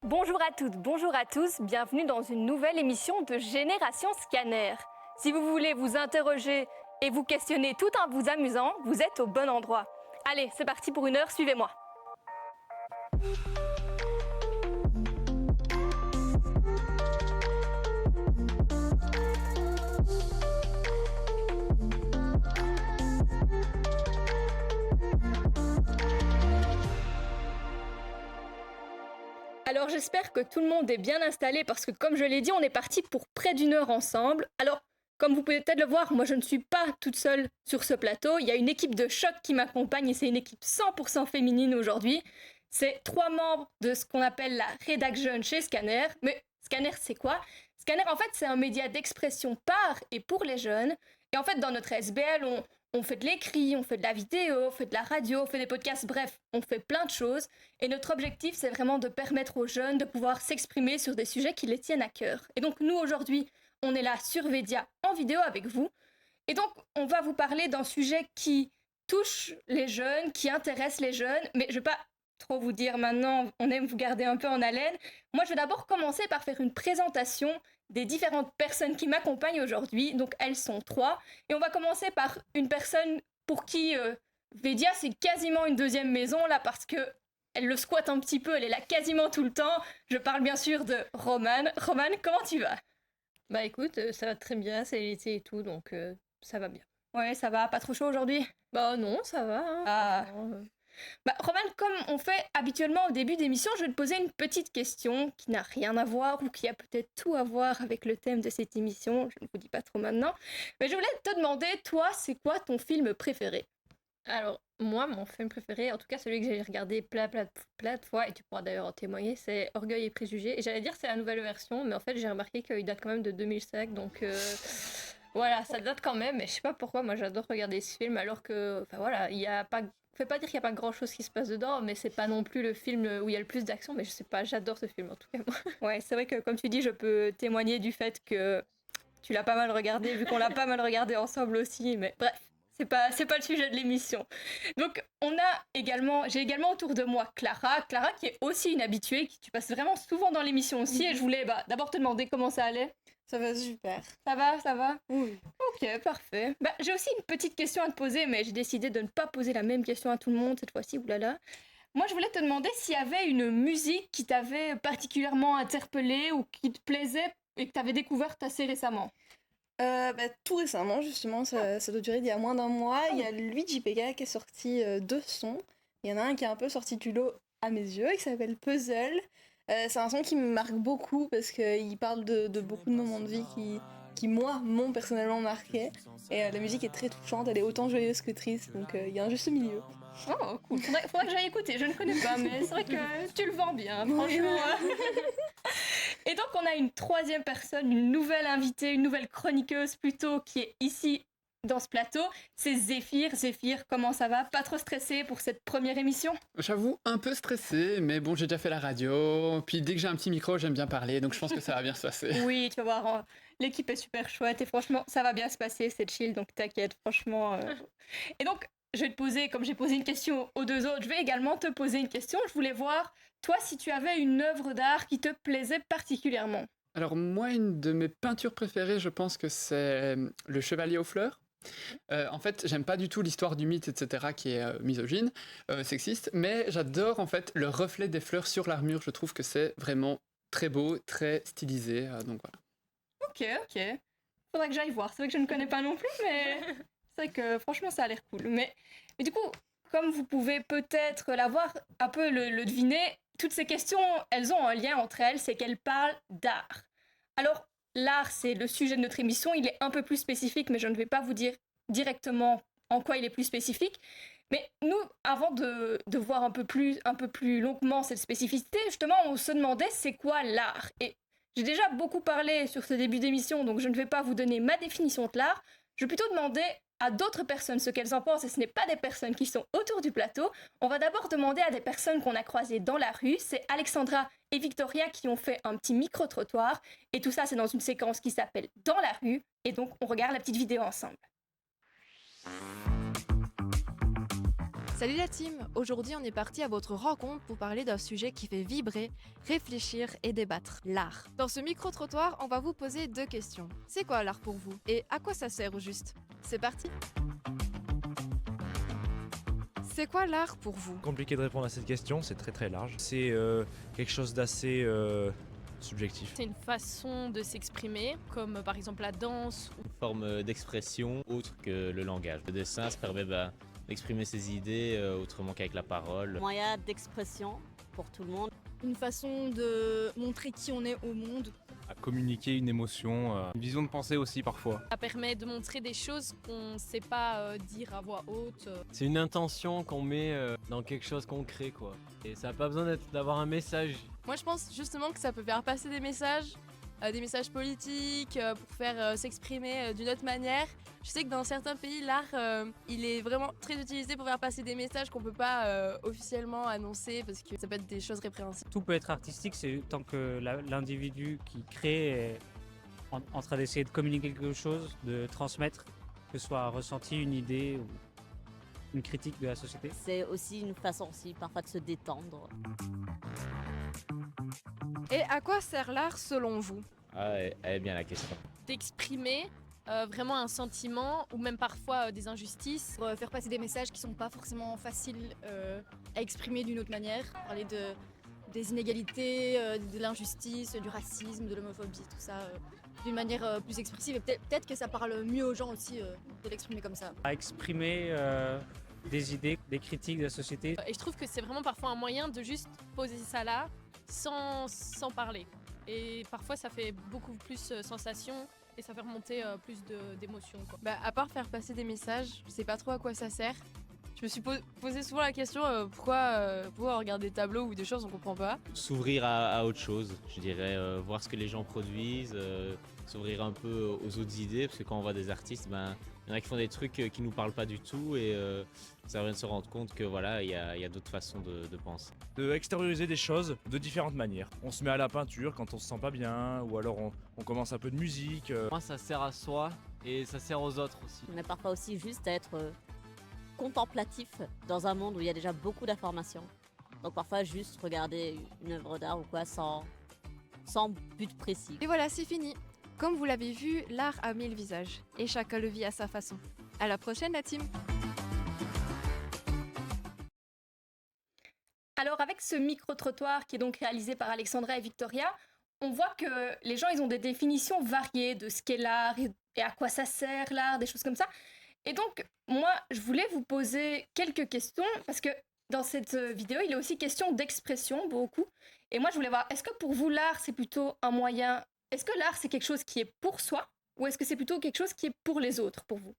Bonjour à toutes, bonjour à tous, bienvenue dans une nouvelle émission de Génération Scanner. Si vous voulez vous interroger et vous questionner tout en vous amusant, vous êtes au bon endroit. Allez, c'est parti pour une heure, suivez-moi. Alors j'espère que tout le monde est bien installé parce que comme je l'ai dit, on est parti pour près d'une heure ensemble. Alors comme vous pouvez peut-être le voir, moi je ne suis pas toute seule sur ce plateau. Il y a une équipe de choc qui m'accompagne et c'est une équipe 100% féminine aujourd'hui. C'est 3 membres de ce qu'on appelle la rédac jeune chez Scanner. Mais Scanner c'est quoi? Scanner en fait c'est un média d'expression par et pour les jeunes. Et en fait dans notre SBL on fait de l'écrit, on fait de la vidéo, on fait de la radio, on fait des podcasts, bref, on fait plein de choses. Et notre objectif, c'est vraiment de permettre aux jeunes de pouvoir s'exprimer sur des sujets qui les tiennent à cœur. Et donc nous, aujourd'hui, on est là sur Vedia en vidéo avec vous. Et donc, on va vous parler d'un sujet qui touche les jeunes, qui intéresse les jeunes. Mais je ne vais pas trop vous dire maintenant, on aime vous garder un peu en haleine. Moi, je vais d'abord commencer par faire une présentation des différentes personnes qui m'accompagnent aujourd'hui. Donc, elles sont 3. Et on va commencer par une personne pour qui Vedia, c'est quasiment une deuxième maison, là, parce que elle le squatte un petit peu, elle est là quasiment tout le temps. Je parle bien sûr de Romane. Romane, comment tu vas? Bah écoute, ça va très bien, c'est l'été et tout, donc ça va bien. Ouais, ça va, pas trop chaud aujourd'hui? Bah non, ça va. Hein, Ah. Bah, Romane, comme on fait habituellement au début d'émission, je vais te poser une petite question qui n'a rien à voir ou qui a peut-être tout à voir avec le thème de cette émission. Je ne vous dis pas trop maintenant. Mais je voulais te demander, toi, c'est quoi ton film préféré? Alors, moi, mon film préféré, en tout cas celui que j'ai regardé plein de fois, et tu pourras d'ailleurs en témoigner, c'est Orgueil et Préjugés. Et j'allais dire c'est la nouvelle version, mais en fait j'ai remarqué qu'il date quand même de 2005, donc voilà, ça date quand même. Mais je sais pas pourquoi, moi j'adore regarder ce film, alors que, enfin voilà, il y a pas... Faut pas dire qu'il n'y a pas grand chose qui se passe dedans, mais c'est pas non plus le film où il y a le plus d'action, mais je sais pas, j'adore ce film en tout cas, moi. Ouais, c'est vrai que comme tu dis, je peux témoigner du fait que tu l'as pas mal regardé, vu qu'on l'a pas mal regardé ensemble aussi, mais bref. C'est pas le sujet de l'émission. Donc, j'ai également autour de moi Clara. Clara qui est aussi une habituée, qui tu passes vraiment souvent dans l'émission aussi. Et je voulais d'abord te demander comment ça allait. Ça va super. Ça va? Oui. Ok, parfait. J'ai aussi une petite question à te poser, mais j'ai décidé de ne pas poser la même question à tout le monde cette fois-ci, oulala. Moi, je voulais te demander s'il y avait une musique qui t'avait particulièrement interpellée ou qui te plaisait et que tu avais découverte assez récemment. Tout récemment, justement, ça doit durer d'il y a moins d'un mois. Il y a Luigi Pega qui est sorti 2 sons. Il y en a un qui est un peu sorti du lot à mes yeux, qui s'appelle Puzzle. C'est un son qui me marque beaucoup parce qu'il parle de beaucoup de moments de vie qui moi, m'ont personnellement marqué. Et la musique est très touchante, elle est autant joyeuse que triste, donc il y a un juste milieu. Oh, cool. Faudrait que j'aille écouter. Je ne connais pas, mais c'est vrai que tu le vends bien, franchement. Et donc, on a une troisième personne, une nouvelle invitée, une nouvelle chroniqueuse plutôt, qui est ici dans ce plateau. C'est Zéphyr. Zéphyr, comment ça va? Pas trop stressé pour cette première émission? J'avoue, un peu stressé, mais bon, j'ai déjà fait la radio. Puis dès que j'ai un petit micro, j'aime bien parler, donc je pense que ça va bien se passer. Oui, tu vas voir, l'équipe est super chouette et franchement, ça va bien se passer, c'est chill, donc t'inquiète, franchement. Et donc, je vais te poser, comme j'ai posé une question aux deux autres, je vais également te poser une question. Je voulais voir, toi, si tu avais une œuvre d'art qui te plaisait particulièrement. Alors moi, une de mes peintures préférées, je pense que c'est Le Chevalier aux fleurs. En fait, j'aime pas du tout l'histoire du mythe, etc., qui est misogyne, sexiste, mais j'adore en fait le reflet des fleurs sur l'armure. Je trouve que c'est vraiment très beau, très stylisé, donc voilà. Ok. Faudrait que j'aille voir. C'est vrai que je ne connais pas non plus, mais c'est vrai que franchement, ça a l'air cool. Mais du coup, comme vous pouvez peut-être l'avoir un peu le deviner, toutes ces questions, elles ont un lien entre elles, c'est qu'elles parlent d'art. Alors, l'art, c'est le sujet de notre émission, il est un peu plus spécifique, mais je ne vais pas vous dire directement en quoi il est plus spécifique. Mais nous, avant de voir un peu plus longuement cette spécificité, justement, on se demandait c'est quoi l'art. Et j'ai déjà beaucoup parlé sur ce début d'émission, donc je ne vais pas vous donner ma définition de l'art. Je vais plutôt demander à d'autres personnes ce qu'elles en pensent, et ce n'est pas des personnes qui sont autour du plateau. On va d'abord demander à des personnes qu'on a croisées dans la rue. C'est Alexandra et Victoria qui ont fait un petit micro-trottoir. Et tout ça, c'est dans une séquence qui s'appelle Dans la rue. Et donc, on regarde la petite vidéo ensemble. Salut la team! Aujourd'hui, on est parti à votre rencontre pour parler d'un sujet qui fait vibrer, réfléchir et débattre, l'art. Dans ce micro-trottoir, on va vous poser 2 questions. C'est quoi l'art pour vous? Et à quoi ça sert au juste? C'est parti! C'est quoi l'art pour vous? Compliqué de répondre à cette question, c'est très très large. C'est quelque chose d'assez subjectif. C'est une façon de s'exprimer, comme par exemple la danse. Une forme d'expression autre que le langage. Le dessin, ça permet d'exprimer ses idées autrement qu'avec la parole. Moyen d'expression pour tout le monde. Une façon de montrer qui on est au monde. À communiquer une émotion, une vision de pensée aussi parfois. Ça permet de montrer des choses qu'on ne sait pas dire à voix haute. C'est une intention qu'on met dans quelque chose qu'on crée, quoi. Et ça n'a pas besoin d'avoir un message. Moi, je pense justement que ça peut faire passer des messages politiques, pour faire s'exprimer d'une autre manière. Je sais que dans certains pays, l'art, il est vraiment très utilisé pour faire passer des messages qu'on peut pas officiellement annoncer parce que ça peut être des choses répréhensibles. Tout peut être artistique, c'est tant que l'individu qui crée est en train d'essayer de communiquer quelque chose, de transmettre, que ce soit un ressenti, une idée ou une critique de la société. C'est aussi une façon aussi parfois de se détendre. Et à quoi sert l'art selon vous? Ah, elle est bien la question. D'exprimer vraiment un sentiment ou même parfois des injustices. Pour faire passer des messages qui sont pas forcément faciles à exprimer d'une autre manière. Parler des inégalités, de l'injustice, du racisme, de l'homophobie, tout ça, d'une manière plus expressive. Et peut-être que ça parle mieux aux gens aussi de l'exprimer comme ça. À exprimer des idées, des critiques de la société. Et je trouve que c'est vraiment parfois un moyen de juste poser ça là sans parler. Et parfois ça fait beaucoup plus sensation et ça fait remonter plus d'émotions. À part faire passer des messages, je sais pas trop à quoi ça sert. Je me suis posé souvent la question pourquoi on regarde des tableaux ou des choses on comprend pas. S'ouvrir à autre chose, je dirais, voir ce que les gens produisent, s'ouvrir un peu aux autres idées, parce que quand on voit des artistes, il y en a qui font des trucs qui nous parlent pas du tout et ça vient de se rendre compte que voilà, il y a d'autres façons de penser. De extérioriser des choses de différentes manières. On se met à la peinture quand on se sent pas bien, ou alors on commence un peu de musique. Moi, ça sert à soi et ça sert aux autres aussi. Mais parfois aussi juste à être contemplatif dans un monde où il y a déjà beaucoup d'informations. Donc parfois juste regarder une œuvre d'art ou quoi sans but précis. Et voilà, c'est fini. Comme vous l'avez vu, l'art a 1000 visages et chacun le vit à sa façon. À la prochaine la team. Alors avec ce micro-trottoir qui est donc réalisé par Alexandra et Victoria, on voit que les gens ils ont des définitions variées de ce qu'est l'art et à quoi ça sert l'art, des choses comme ça. Et donc moi je voulais vous poser quelques questions parce que dans cette vidéo il est aussi question d'expression beaucoup. Et moi je voulais voir, est-ce que pour vous l'art c'est plutôt un moyen, est-ce que l'art c'est quelque chose qui est pour soi ou est-ce que c'est plutôt quelque chose qui est pour les autres pour vous?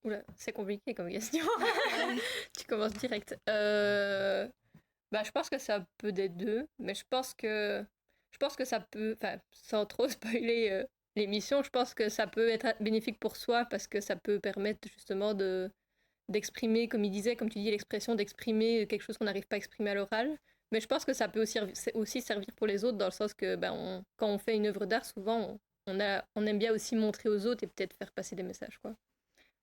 Oula, c'est compliqué comme question. Tu commences direct. Je pense que ça peut des deux, mais je pense que ça peut, enfin, sans trop spoiler l'émission, je pense que ça peut être bénéfique pour soi parce que ça peut permettre justement d'exprimer, comme il disait, comme tu dis, l'expression d'exprimer quelque chose qu'on n'arrive pas à exprimer à l'oral. Mais je pense que ça peut aussi servir pour les autres dans le sens que quand on fait une œuvre d'art, souvent on aime bien aussi montrer aux autres et peut-être faire passer des messages, quoi.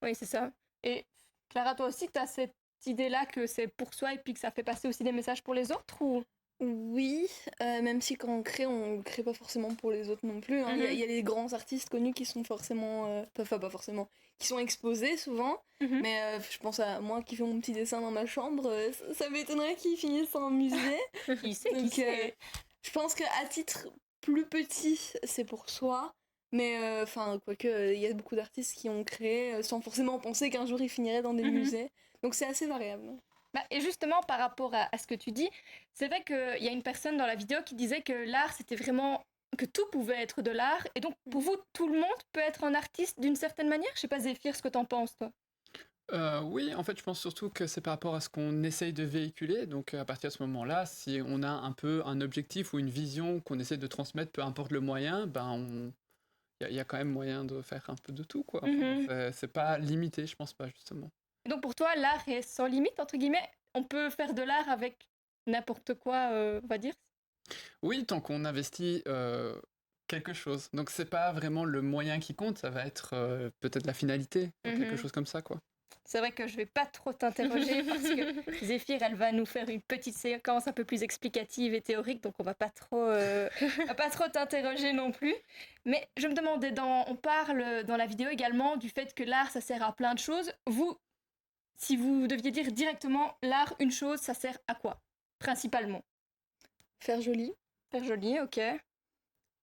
Oui, c'est ça. Et Clara, toi aussi, tu as cette idée-là que c'est pour soi et puis que ça fait passer aussi des messages pour les autres ou... Oui, même si quand on le crée pas forcément pour les autres non plus. Hein. Il y a les grands artistes connus qui sont forcément... pas forcément, qui sont exposés souvent. Mais je pense à moi qui fais mon petit dessin dans ma chambre, ça m'étonnerait qu'ils finissent en musée. Qui sait. Je pense qu'à titre plus petit, c'est pour soi. Mais quoique, il y a beaucoup d'artistes qui ont créé sans forcément penser qu'un jour ils finiraient dans des musées. Donc c'est assez variable. Et justement, par rapport à ce que tu dis, c'est vrai qu'il y a une personne dans la vidéo qui disait que l'art, c'était vraiment... que tout pouvait être de l'art. Et donc, pour vous, tout le monde peut être un artiste d'une certaine manière? Je sais pas, Zéphyr, ce que t'en penses, toi? Oui, en fait, je pense surtout que c'est par rapport à ce qu'on essaye de véhiculer. Donc, à partir de ce moment-là, si on a un peu un objectif ou une vision qu'on essaie de transmettre, peu importe le moyen, il y a quand même moyen de faire un peu de tout, quoi. C'est pas limité, je pense pas, justement. Et donc pour toi, l'art est sans limite, entre guillemets? On peut faire de l'art avec n'importe quoi, on va dire? Oui, tant qu'on investit quelque chose. Donc c'est pas vraiment le moyen qui compte, ça va être peut-être la finalité, quelque chose comme ça, quoi. c'est vrai que je vais pas trop t'interroger parce que Zéphyr, elle va nous faire une petite séquence un peu plus explicative et théorique, donc on va pas trop t'interroger non plus. Mais je me demandais, on parle dans la vidéo également du fait que l'art, ça sert à plein de choses. Vous, si vous deviez dire directement l'art, une chose, ça sert à quoi, principalement? Faire joli. Faire joli, ok.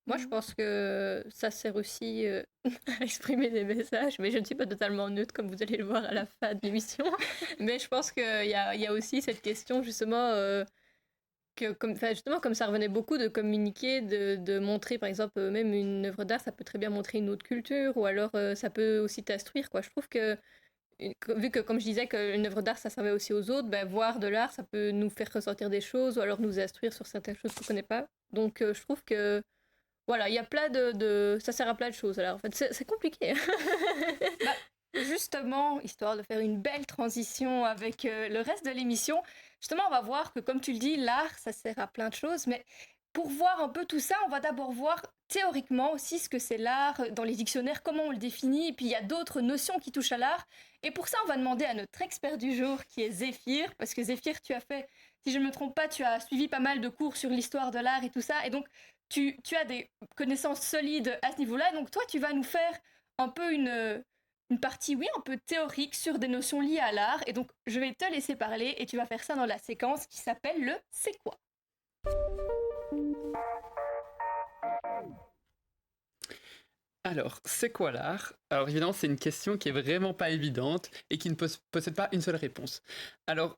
Moi, je pense que ça sert aussi à exprimer des messages, mais je ne suis pas totalement neutre, comme vous allez le voir à la fin de l'émission. Mais je pense qu'il y a aussi cette question, justement, justement, comme ça revenait beaucoup de communiquer, de montrer, par exemple, même une œuvre d'art, ça peut très bien montrer une autre culture, ou alors ça peut aussi t'instruire, quoi. Je trouve que, vu que, comme je disais, qu'une œuvre d'art, ça servait aussi aux autres, ben, voir de l'art, ça peut nous faire ressortir des choses, ou alors nous instruire sur certaines choses qu'on ne connaît pas. Donc, je trouve que voilà, il y a plein ça sert à plein de choses. Alors, en fait, c'est compliqué. Justement, histoire de faire une belle transition avec le reste de l'émission, justement, on va voir que, comme tu le dis, l'art, ça sert à plein de choses. Mais pour voir un peu tout ça, on va d'abord voir théoriquement aussi ce que c'est l'art dans les dictionnaires, comment on le définit. Et puis, il y a d'autres notions qui touchent à l'art. Et pour ça, on va demander à notre expert du jour, qui est Zéphyr. Parce que Zéphyr, tu as fait, si je ne me trompe pas, tu as suivi pas mal de cours sur l'histoire de l'art et tout ça. Et donc, tu as des connaissances solides à ce niveau-là, donc toi, tu vas nous faire un peu une partie, oui, un peu théorique sur des notions liées à l'art, et donc je vais te laisser parler, et tu vas faire ça dans la séquence qui s'appelle le « C'est quoi ?» Alors, c'est quoi l'art? Alors évidemment, c'est une question qui est vraiment pas évidente et qui ne possède pas une seule réponse. Alors,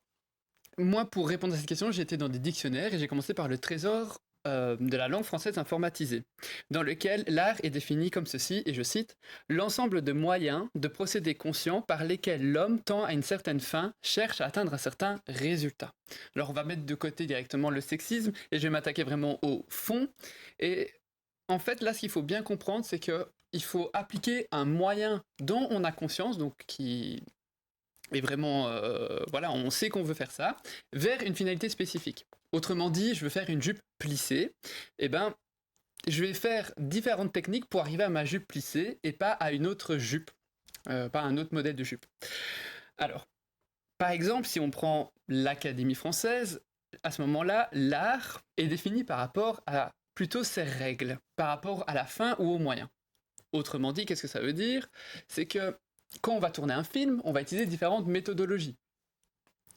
moi, pour répondre à cette question, j'ai été dans des dictionnaires et j'ai commencé par le Trésor de la langue française informatisée, dans lequel l'art est défini comme ceci, et je cite, « L'ensemble de moyens, de procédés conscients par lesquels l'homme tend à une certaine fin, cherche à atteindre un certain résultat. » Alors on va mettre de côté directement le sexisme, et je vais m'attaquer vraiment au fond. Et en fait, là, ce qu'il faut bien comprendre, c'est qu'il faut appliquer un moyen dont on a conscience, donc qui est vraiment, voilà, on sait qu'on veut faire ça, vers une finalité spécifique. Autrement dit, je veux faire une jupe plissée, et ben, je vais faire différentes techniques pour arriver à ma jupe plissée et pas à une autre jupe, pas à un autre modèle de jupe. Alors, par exemple, si on prend l'Académie française, à ce moment-là, l'art est défini par rapport à plutôt ses règles, par rapport à la fin ou au moyen. Autrement dit, qu'est-ce que ça veut dire? C'est que quand on va tourner un film, on va utiliser différentes méthodologies.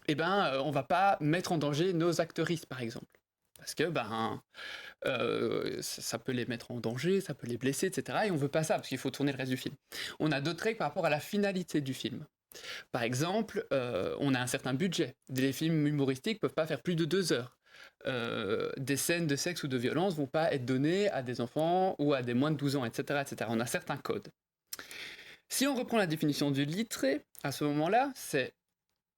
Eh ben, on va pas mettre en danger nos actrices, par exemple. Parce que ça peut les mettre en danger, ça peut les blesser, etc. Et on veut pas ça, parce qu'il faut tourner le reste du film. On a d'autres règles par rapport à la finalité du film. Par exemple, on a un certain budget. Des films humoristiques peuvent pas faire plus de 2 heures. Des scènes de sexe ou de violence vont pas être données à des enfants ou à des moins de 12 ans, etc., etc. On a certains codes. Si on reprend la définition du lettré, à ce moment-là,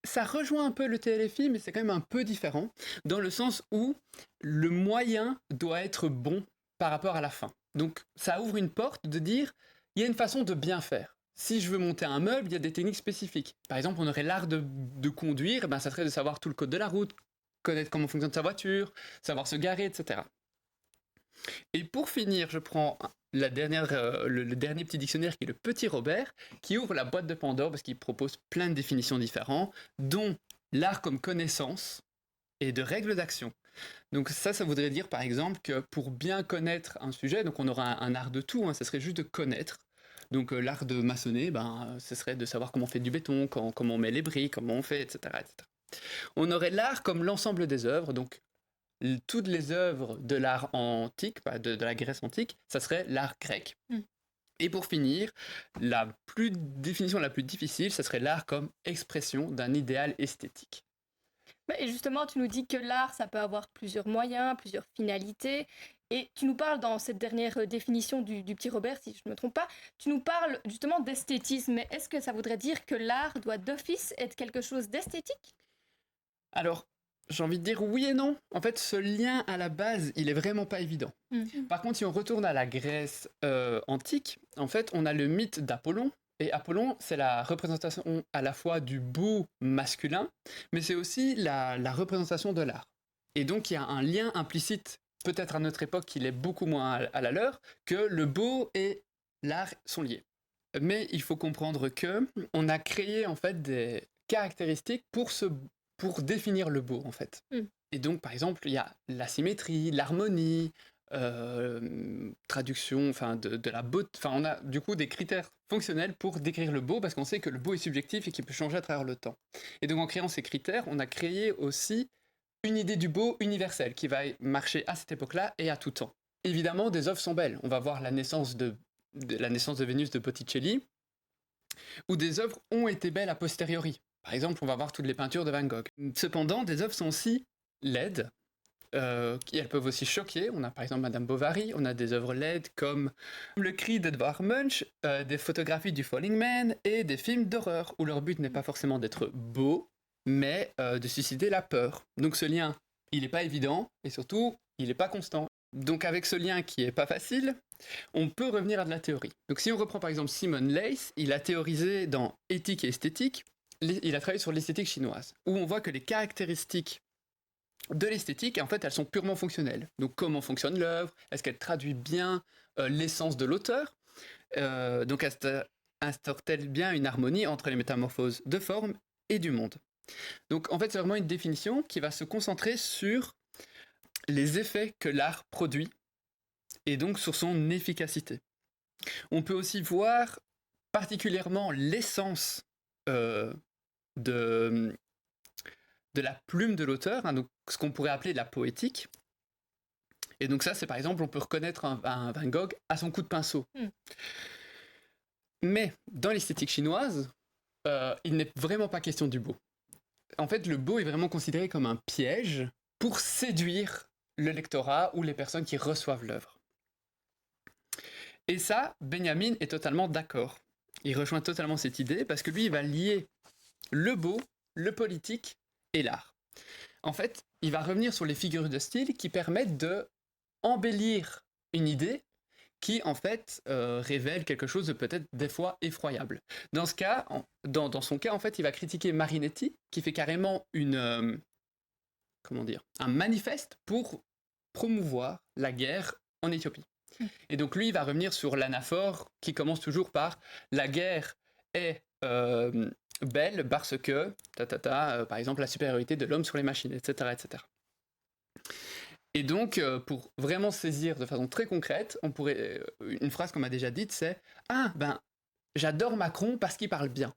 ça rejoint un peu le téléfilm, mais c'est quand même un peu différent, dans le sens où le moyen doit être bon par rapport à la fin. Donc ça ouvre une porte de dire, il y a une façon de bien faire. Si je veux monter un meuble, il y a des techniques spécifiques. Par exemple, on aurait l'art de conduire, ça serait de savoir tout le code de la route, connaître comment fonctionne sa voiture, savoir se garer, etc. Et pour finir, je prends le dernier petit dictionnaire qui est le Petit Robert, qui ouvre la boîte de Pandore parce qu'il propose plein de définitions différentes, dont l'art comme connaissance et de règles d'action. Donc ça voudrait dire par exemple que pour bien connaître un sujet, donc on aura un art de tout, ça serait juste de connaître. Donc l'art de maçonner, ce serait de savoir comment on fait du béton, comment on met les briques, comment on fait, etc., etc. On aurait l'art comme l'ensemble des œuvres, donc toutes les œuvres de l'art antique, de la Grèce antique, ça serait l'art grec. Et pour finir, la définition la plus difficile, ça serait l'art comme expression d'un idéal esthétique. Et justement, tu nous dis que l'art, ça peut avoir plusieurs moyens, plusieurs finalités. Et tu nous parles dans cette dernière définition du Petit Robert, si je ne me trompe pas, tu nous parles justement d'esthétisme. Mais est-ce que ça voudrait dire que l'art doit d'office être quelque chose d'esthétique? Alors, j'ai envie de dire oui et non. En fait, ce lien à la base, il est vraiment pas évident. Par contre, si on retourne à la Grèce antique, en fait, on a le mythe d'Apollon. Et Apollon, c'est la représentation à la fois du beau masculin, mais c'est aussi la représentation de l'art. Et donc, il y a un lien implicite, peut-être à notre époque, qu'il est beaucoup moins à la leur, que le beau et l'art sont liés. Mais il faut comprendre que on a créé en fait des caractéristiques pour définir le beau en fait. Et donc par exemple il y a la symétrie, l'harmonie, traduction, enfin de la beauté. Enfin on a du coup des critères fonctionnels pour décrire le beau parce qu'on sait que le beau est subjectif et qu'il peut changer à travers le temps. Et donc en créant ces critères, on a créé aussi une idée du beau universelle qui va marcher à cette époque-là et à tout temps. Évidemment, des œuvres sont belles. On va voir la naissance de Vénus de Botticelli, où des œuvres ont été belles a posteriori. Par exemple, on va voir toutes les peintures de Van Gogh. Cependant, des œuvres sont aussi laides, elles peuvent aussi choquer. On a par exemple Madame Bovary, on a des œuvres laides comme Le Cri d'Edvard Munch, des photographies du Falling Man et des films d'horreur, où leur but n'est pas forcément d'être beau, mais de susciter la peur. Donc ce lien, il n'est pas évident, et surtout, il n'est pas constant. Donc avec ce lien qui est pas facile, on peut revenir à de la théorie. Donc si on reprend par exemple Simon Leys, il a théorisé dans Éthique et esthétique, il a travaillé sur l'esthétique chinoise, où on voit que les caractéristiques de l'esthétique, en fait, elles sont purement fonctionnelles. Donc comment fonctionne l'œuvre, est-ce qu'elle traduit bien l'essence de l'auteur, donc instaure-t-elle bien une harmonie entre les métamorphoses de forme et du monde. Donc en fait c'est vraiment une définition qui va se concentrer sur les effets que l'art produit et donc sur son efficacité. On peut aussi voir particulièrement l'essence de la plume de l'auteur, hein, donc ce qu'on pourrait appeler la poétique. Et donc ça, c'est par exemple, on peut reconnaître un Van Gogh à son coup de pinceau. Mais dans l'esthétique chinoise, il n'est vraiment pas question du beau. En fait, le beau est vraiment considéré comme un piège pour séduire le lectorat ou les personnes qui reçoivent l'œuvre. Et ça, Benjamin est totalement d'accord. Il rejoint totalement cette idée parce que lui, il va lier le beau, le politique et l'art. En fait, il va revenir sur les figures de style qui permettent de embellir une idée qui, en fait, révèle quelque chose de peut-être des fois effroyable. Dans ce cas, dans son cas, en fait, il va critiquer Marinetti, qui fait carrément un manifeste pour promouvoir la guerre en Éthiopie. Et donc lui, il va revenir sur l'anaphore qui commence toujours par « la guerre est belle parce que, par exemple, la supériorité de l'homme sur les machines, etc. etc. » Et donc, pour vraiment saisir de façon très concrète, une phrase qu'on m'a déjà dite, c'est « Ah, j'adore Macron parce qu'il parle bien. »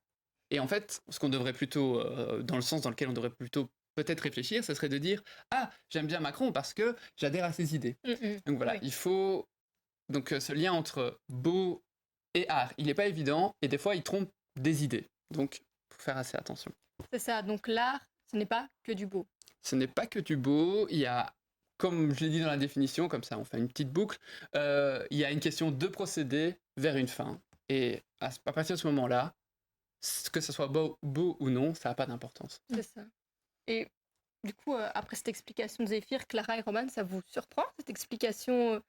Et en fait, ce qu'on devrait plutôt, dans le sens dans lequel on devrait plutôt peut-être réfléchir, ce serait de dire « Ah, j'aime bien Macron parce que j'adhère à ses idées. » Donc voilà, il faut... Donc ce lien entre beau et art, il n'est pas évident, et des fois, il trompe des idées. Donc, il faut faire assez attention. C'est ça, donc l'art, ce n'est pas que du beau. Ce n'est pas que du beau, il y a... Comme je l'ai dit dans la définition, comme ça on fait une petite boucle, il y a une question de procéder vers une fin. Et à partir de ce moment-là, que ce soit beau ou non, ça n'a pas d'importance. C'est ça. Et du coup, après cette explication de Zéphyr, Clara et Roman, ça vous surprend, cette explication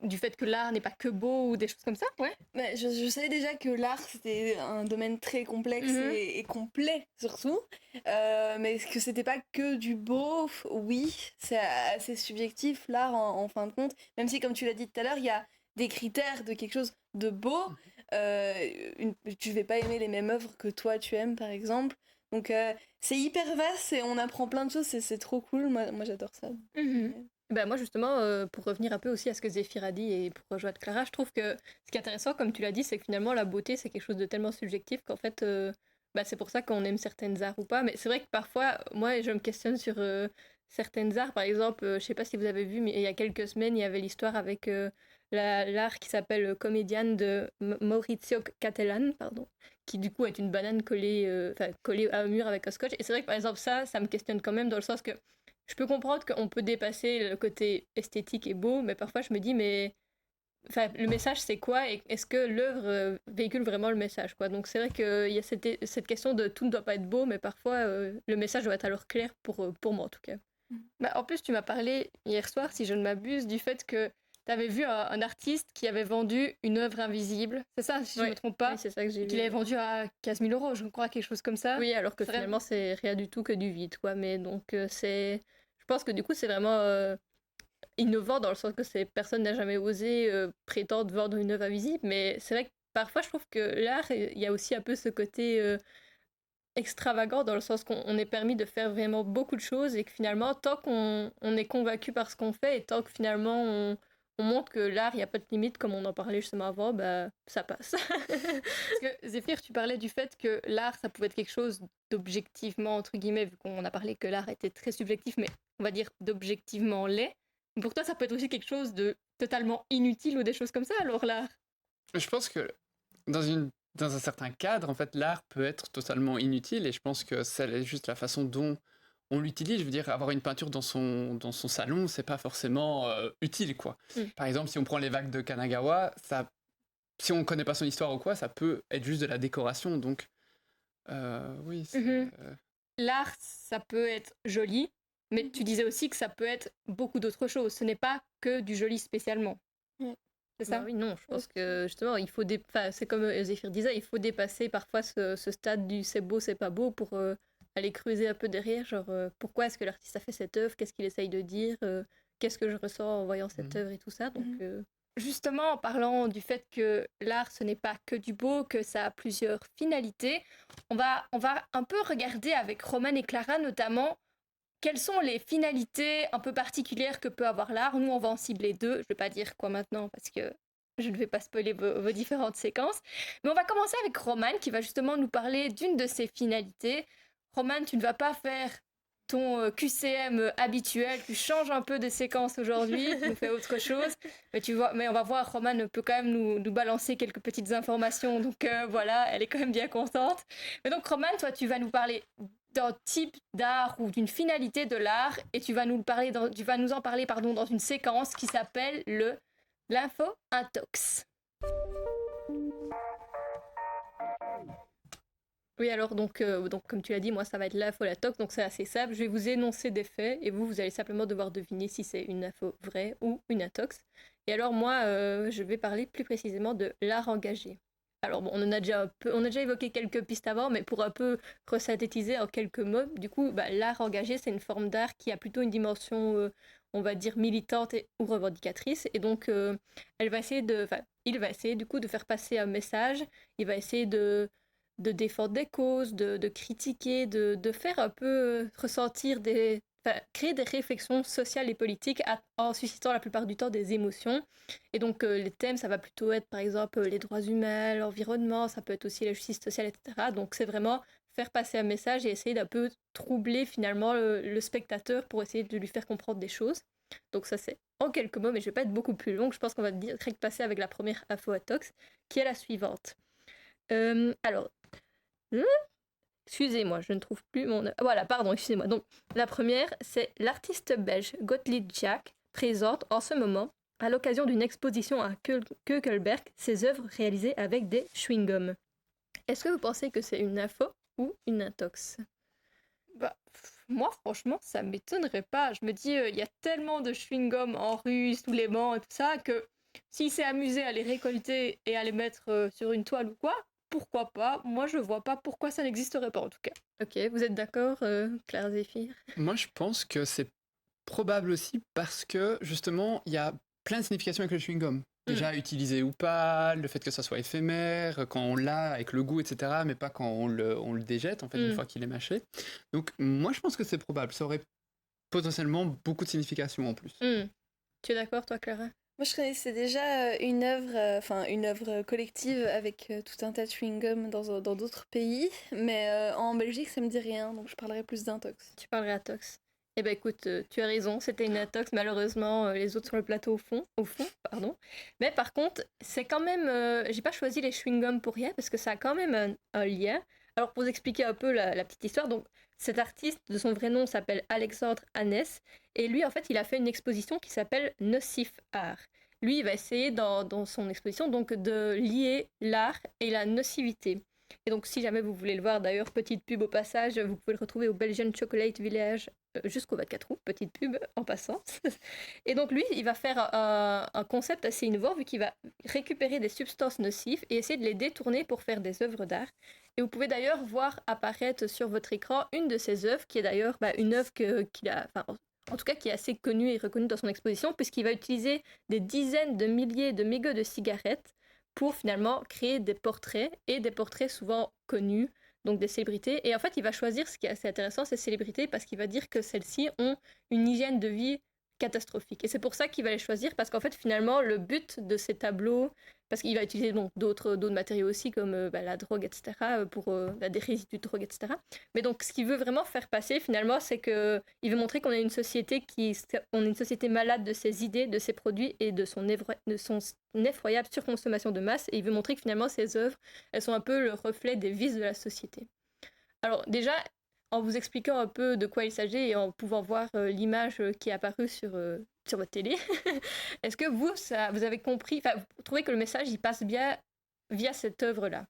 du fait que l'art n'est pas que beau ou des choses comme ça? Ouais. Mais je savais déjà que l'art c'était un domaine très complexe et complet surtout, mais que c'était pas que du beau, oui, c'est assez subjectif l'art en fin de compte, même si comme tu l'as dit tout à l'heure, il y a des critères de quelque chose de beau, tu vais pas aimer les mêmes œuvres que toi tu aimes par exemple, donc c'est hyper vaste et on apprend plein de choses, c'est trop cool, moi j'adore ça. Ben moi justement, pour revenir un peu aussi à ce que Zéphyr a dit et pour rejoindre Clara, je trouve que ce qui est intéressant, comme tu l'as dit, c'est que finalement la beauté c'est quelque chose de tellement subjectif qu'en fait c'est pour ça qu'on aime certaines arts ou pas. Mais c'est vrai que parfois, moi je me questionne sur certaines arts. Par exemple, je sais pas si vous avez vu, mais il y a quelques semaines, il y avait l'histoire avec l'art qui s'appelle Comédienne de Maurizio Cattelan, qui du coup est une banane collée à un mur avec un scotch. Et c'est vrai que par exemple ça me questionne quand même dans le sens que je peux comprendre qu'on peut dépasser le côté esthétique et beau, mais parfois je me dis, le message c'est quoi et est-ce que l'œuvre véhicule vraiment le message, quoi. Donc c'est vrai qu'il y a cette question de tout ne doit pas être beau, mais parfois le message doit être alors clair pour moi en tout cas. En plus, tu m'as parlé hier soir, si je ne m'abuse, du fait que tu avais vu un artiste qui avait vendu une œuvre invisible. C'est ça, si je ne me trompe pas. Oui, c'est ça que j'ai vu. Qu'il avait vendu à 15 000 €, je crois, quelque chose comme ça. Oui, alors que finalement, c'est rien du tout que du vide, quoi. Mais donc, je pense que du coup, c'est vraiment innovant dans le sens que personne n'a jamais osé prétendre vendre une œuvre invisible. Mais c'est vrai que parfois je trouve que l'art, il y a aussi un peu ce côté extravagant dans le sens qu'on est permis de faire vraiment beaucoup de choses et que finalement, tant qu'on est convaincu par ce qu'on fait et tant que finalement on montre que l'art, il n'y a pas de limite, comme on en parlait justement avant, bah, ça passe. Parce que Zéphyr, tu parlais du fait que l'art, ça pouvait être quelque chose d'objectivement, entre guillemets, vu qu'on a parlé que l'art était très subjectif, mais on va dire d'objectivement laid. Pour toi, ça peut être aussi quelque chose de totalement inutile ou des choses comme ça, alors l'art? Je pense que dans un certain cadre, en fait, l'art peut être totalement inutile et je pense que c'est juste la façon dont on l'utilise. Je veux dire, avoir une peinture dans son salon, c'est pas forcément utile, quoi. Par exemple, si on prend les vagues de Kanagawa, si on connaît pas son histoire ou quoi, ça peut être juste de la décoration. Donc, oui. L'art, ça peut être joli, mais tu disais aussi que ça peut être beaucoup d'autres choses. Ce n'est pas que du joli spécialement. C'est ça? Oui, non, je pense que justement, c'est comme Zéphyr disait, il faut dépasser parfois ce stade du c'est beau, c'est pas beau pour aller creuser un peu derrière, genre pourquoi est-ce que l'artiste a fait cette œuvre, qu'est-ce qu'il essaye de dire, qu'est-ce que je ressens en voyant cette œuvre et tout ça. Donc, justement, en parlant du fait que l'art, ce n'est pas que du beau, que ça a plusieurs finalités, on va un peu regarder avec Roman et Clara notamment quelles sont les finalités un peu particulières que peut avoir l'art. Nous, on va en cibler 2. Je ne vais pas dire quoi maintenant parce que je ne vais pas spoiler vos différentes séquences. Mais on va commencer avec Roman qui va justement nous parler d'une de ses finalités. Roman, tu ne vas pas faire ton QCM habituel, tu changes un peu de séquence aujourd'hui, tu nous fais autre chose. Mais on va voir, Roman peut quand même nous balancer quelques petites informations. Donc voilà, elle est quand même bien contente. Mais donc Roman, toi, tu vas nous parler d'un type d'art ou d'une finalité de l'art et tu vas nous en parler dans une séquence qui s'appelle l'info intox. Oui, alors donc comme tu l'as dit, moi ça va être l'info la tox, donc c'est assez simple. Je vais vous énoncer des faits et vous allez simplement devoir deviner si c'est une info vraie ou une intox. Et alors moi je vais parler plus précisément de l'art engagé. Alors bon, on a déjà évoqué quelques pistes avant, mais pour un peu resynthétiser en quelques mots, du coup, l'art engagé, c'est une forme d'art qui a plutôt une dimension, on va dire, militante ou revendicatrice. Et donc, il va essayer du coup de faire passer un message, il va essayer de défendre des causes, de critiquer, de faire un peu ressentir créer des réflexions sociales et politiques en suscitant la plupart du temps des émotions. Et donc les thèmes, ça va plutôt être par exemple les droits humains, l'environnement, ça peut être aussi la justice sociale, etc. Donc c'est vraiment faire passer un message et essayer d'un peu troubler finalement le spectateur pour essayer de lui faire comprendre des choses. Donc ça c'est en quelques mots, mais je vais pas être beaucoup plus longue. Je pense qu'on va direct passer avec la première info intox, qui est la suivante. Excusez-moi, je ne trouve plus mon... Voilà, pardon, excusez-moi. Donc, la première, c'est l'artiste belge Gottlieb Jack présente en ce moment, à l'occasion d'une exposition à Keukelberg, ses œuvres réalisées avec des chewing-gums. Est-ce que vous pensez que c'est une info ou une intox? Moi, franchement, ça m'étonnerait pas. Je me dis, il y a tellement de chewing-gums en rue, sous les bancs et tout ça, que s'il s'est amusé à les récolter et à les mettre sur une toile ou quoi, pourquoi pas? Moi, je vois pas pourquoi ça n'existerait pas, en tout cas. Ok, vous êtes d'accord, Claire Zéphyr? Moi, je pense que c'est probable aussi parce que, justement, il y a plein de significations avec le chewing-gum. Déjà, utilisé ou pas, le fait que ça soit éphémère, quand on l'a, avec le goût, etc., mais pas quand on le déjette, en fait, une fois qu'il est mâché. Donc, moi, je pense que c'est probable. Ça aurait potentiellement beaucoup de significations en plus. Tu es d'accord, toi, Clara? Moi, je connaissais déjà une œuvre collective avec tout un tas de chewing-gum dans d'autres pays, mais en Belgique, ça me dit rien, donc je parlerai plus d'intox. Tu parlerais intox. Eh ben écoute, tu as raison, c'était une intox, malheureusement, les autres sur le plateau au fond, pardon. Mais par contre, c'est quand même, j'ai pas choisi les chewing-gums pour rien, parce que ça a quand même un lien. Alors, pour vous expliquer un peu la petite histoire, donc cet artiste, de son vrai nom, s'appelle Alexandre Hannes, et lui, en fait, il a fait une exposition qui s'appelle Nocif Art. Lui, il va essayer dans son exposition donc de lier l'art et la nocivité. Et donc, si jamais vous voulez le voir, d'ailleurs, petite pub au passage, vous pouvez le retrouver au Belgian Chocolate Village jusqu'au 24 août, petite pub en passant. Et donc, lui, il va faire un concept assez innovant, vu qu'il va récupérer des substances nocives et essayer de les détourner pour faire des œuvres d'art. Et vous pouvez d'ailleurs voir apparaître sur votre écran une de ses œuvres, qui est d'ailleurs une œuvre qu'il a... En tout cas, qui est assez connue et reconnue dans son exposition, puisqu'il va utiliser des dizaines de milliers de mégots de cigarettes pour finalement créer des portraits, et des portraits souvent connus, donc des célébrités. Et en fait, il va choisir, ce qui est assez intéressant, ces célébrités, parce qu'il va dire que celles-ci ont une hygiène de vie catastrophique. Et c'est pour ça qu'il va les choisir, parce qu'en fait, finalement, le but de ces tableaux, parce qu'il va utiliser donc d'autres matériaux aussi, comme la drogue, etc., pour des résidus de drogue, etc. Mais donc, ce qu'il veut vraiment faire passer, finalement, c'est que il veut montrer qu'on est une société on est une société malade de ses idées, de ses produits et de son effroyable surconsommation de masse. Et il veut montrer que finalement, ces œuvres, elles sont un peu le reflet des vices de la société. Alors déjà, en vous expliquant un peu de quoi il s'agit et en pouvant voir l'image qui est apparue sur votre télé, est-ce que vous avez compris, vous trouvez que le message il passe bien via cette œuvre-là?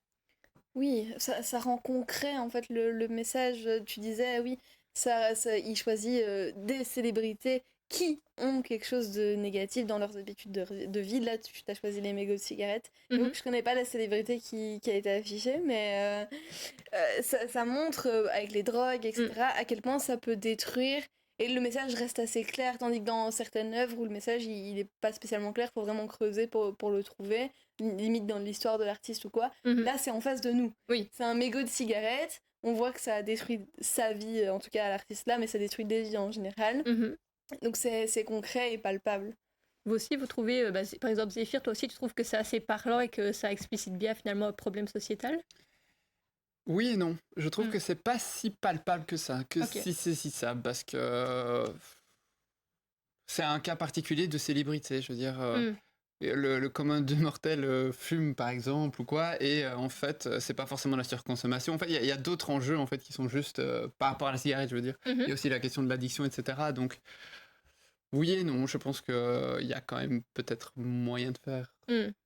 Oui, ça rend concret en fait le message. Tu disais, oui, il choisit des célébrités qui ont quelque chose de négatif dans leurs habitudes de vie. Là, tu as choisi les mégots de cigarettes. Donc, je connais pas la célébrité qui a été affichée, mais ça montre avec les drogues, etc., à quel point ça peut détruire. Et le message reste assez clair, tandis que dans certaines œuvres où le message il est pas spécialement clair, faut vraiment creuser pour le trouver, limite dans l'histoire de l'artiste ou quoi. Là, c'est en face de nous. Oui. C'est un mégot de cigarette. On voit que ça a détruit sa vie, en tout cas à l'artiste là, mais ça détruit des vies en général. Donc c'est concret et palpable. Vous aussi, vous trouvez, par exemple, Zéphyr, toi aussi, tu trouves que c'est assez parlant et que ça explicite bien finalement un problème sociétal? Oui et non. Je trouve que c'est pas si palpable que ça, si c'est si ça, parce que c'est un cas particulier de célébrité. Je veux dire, le commun des mortels fume par exemple ou quoi, et en fait, c'est pas forcément la surconsommation. En fait, il y a d'autres enjeux en fait qui sont juste par rapport à la cigarette, je veux dire. Il y a aussi la question de l'addiction, etc. Donc, oui et non. Je pense qu'il y a quand même peut-être moyen de faire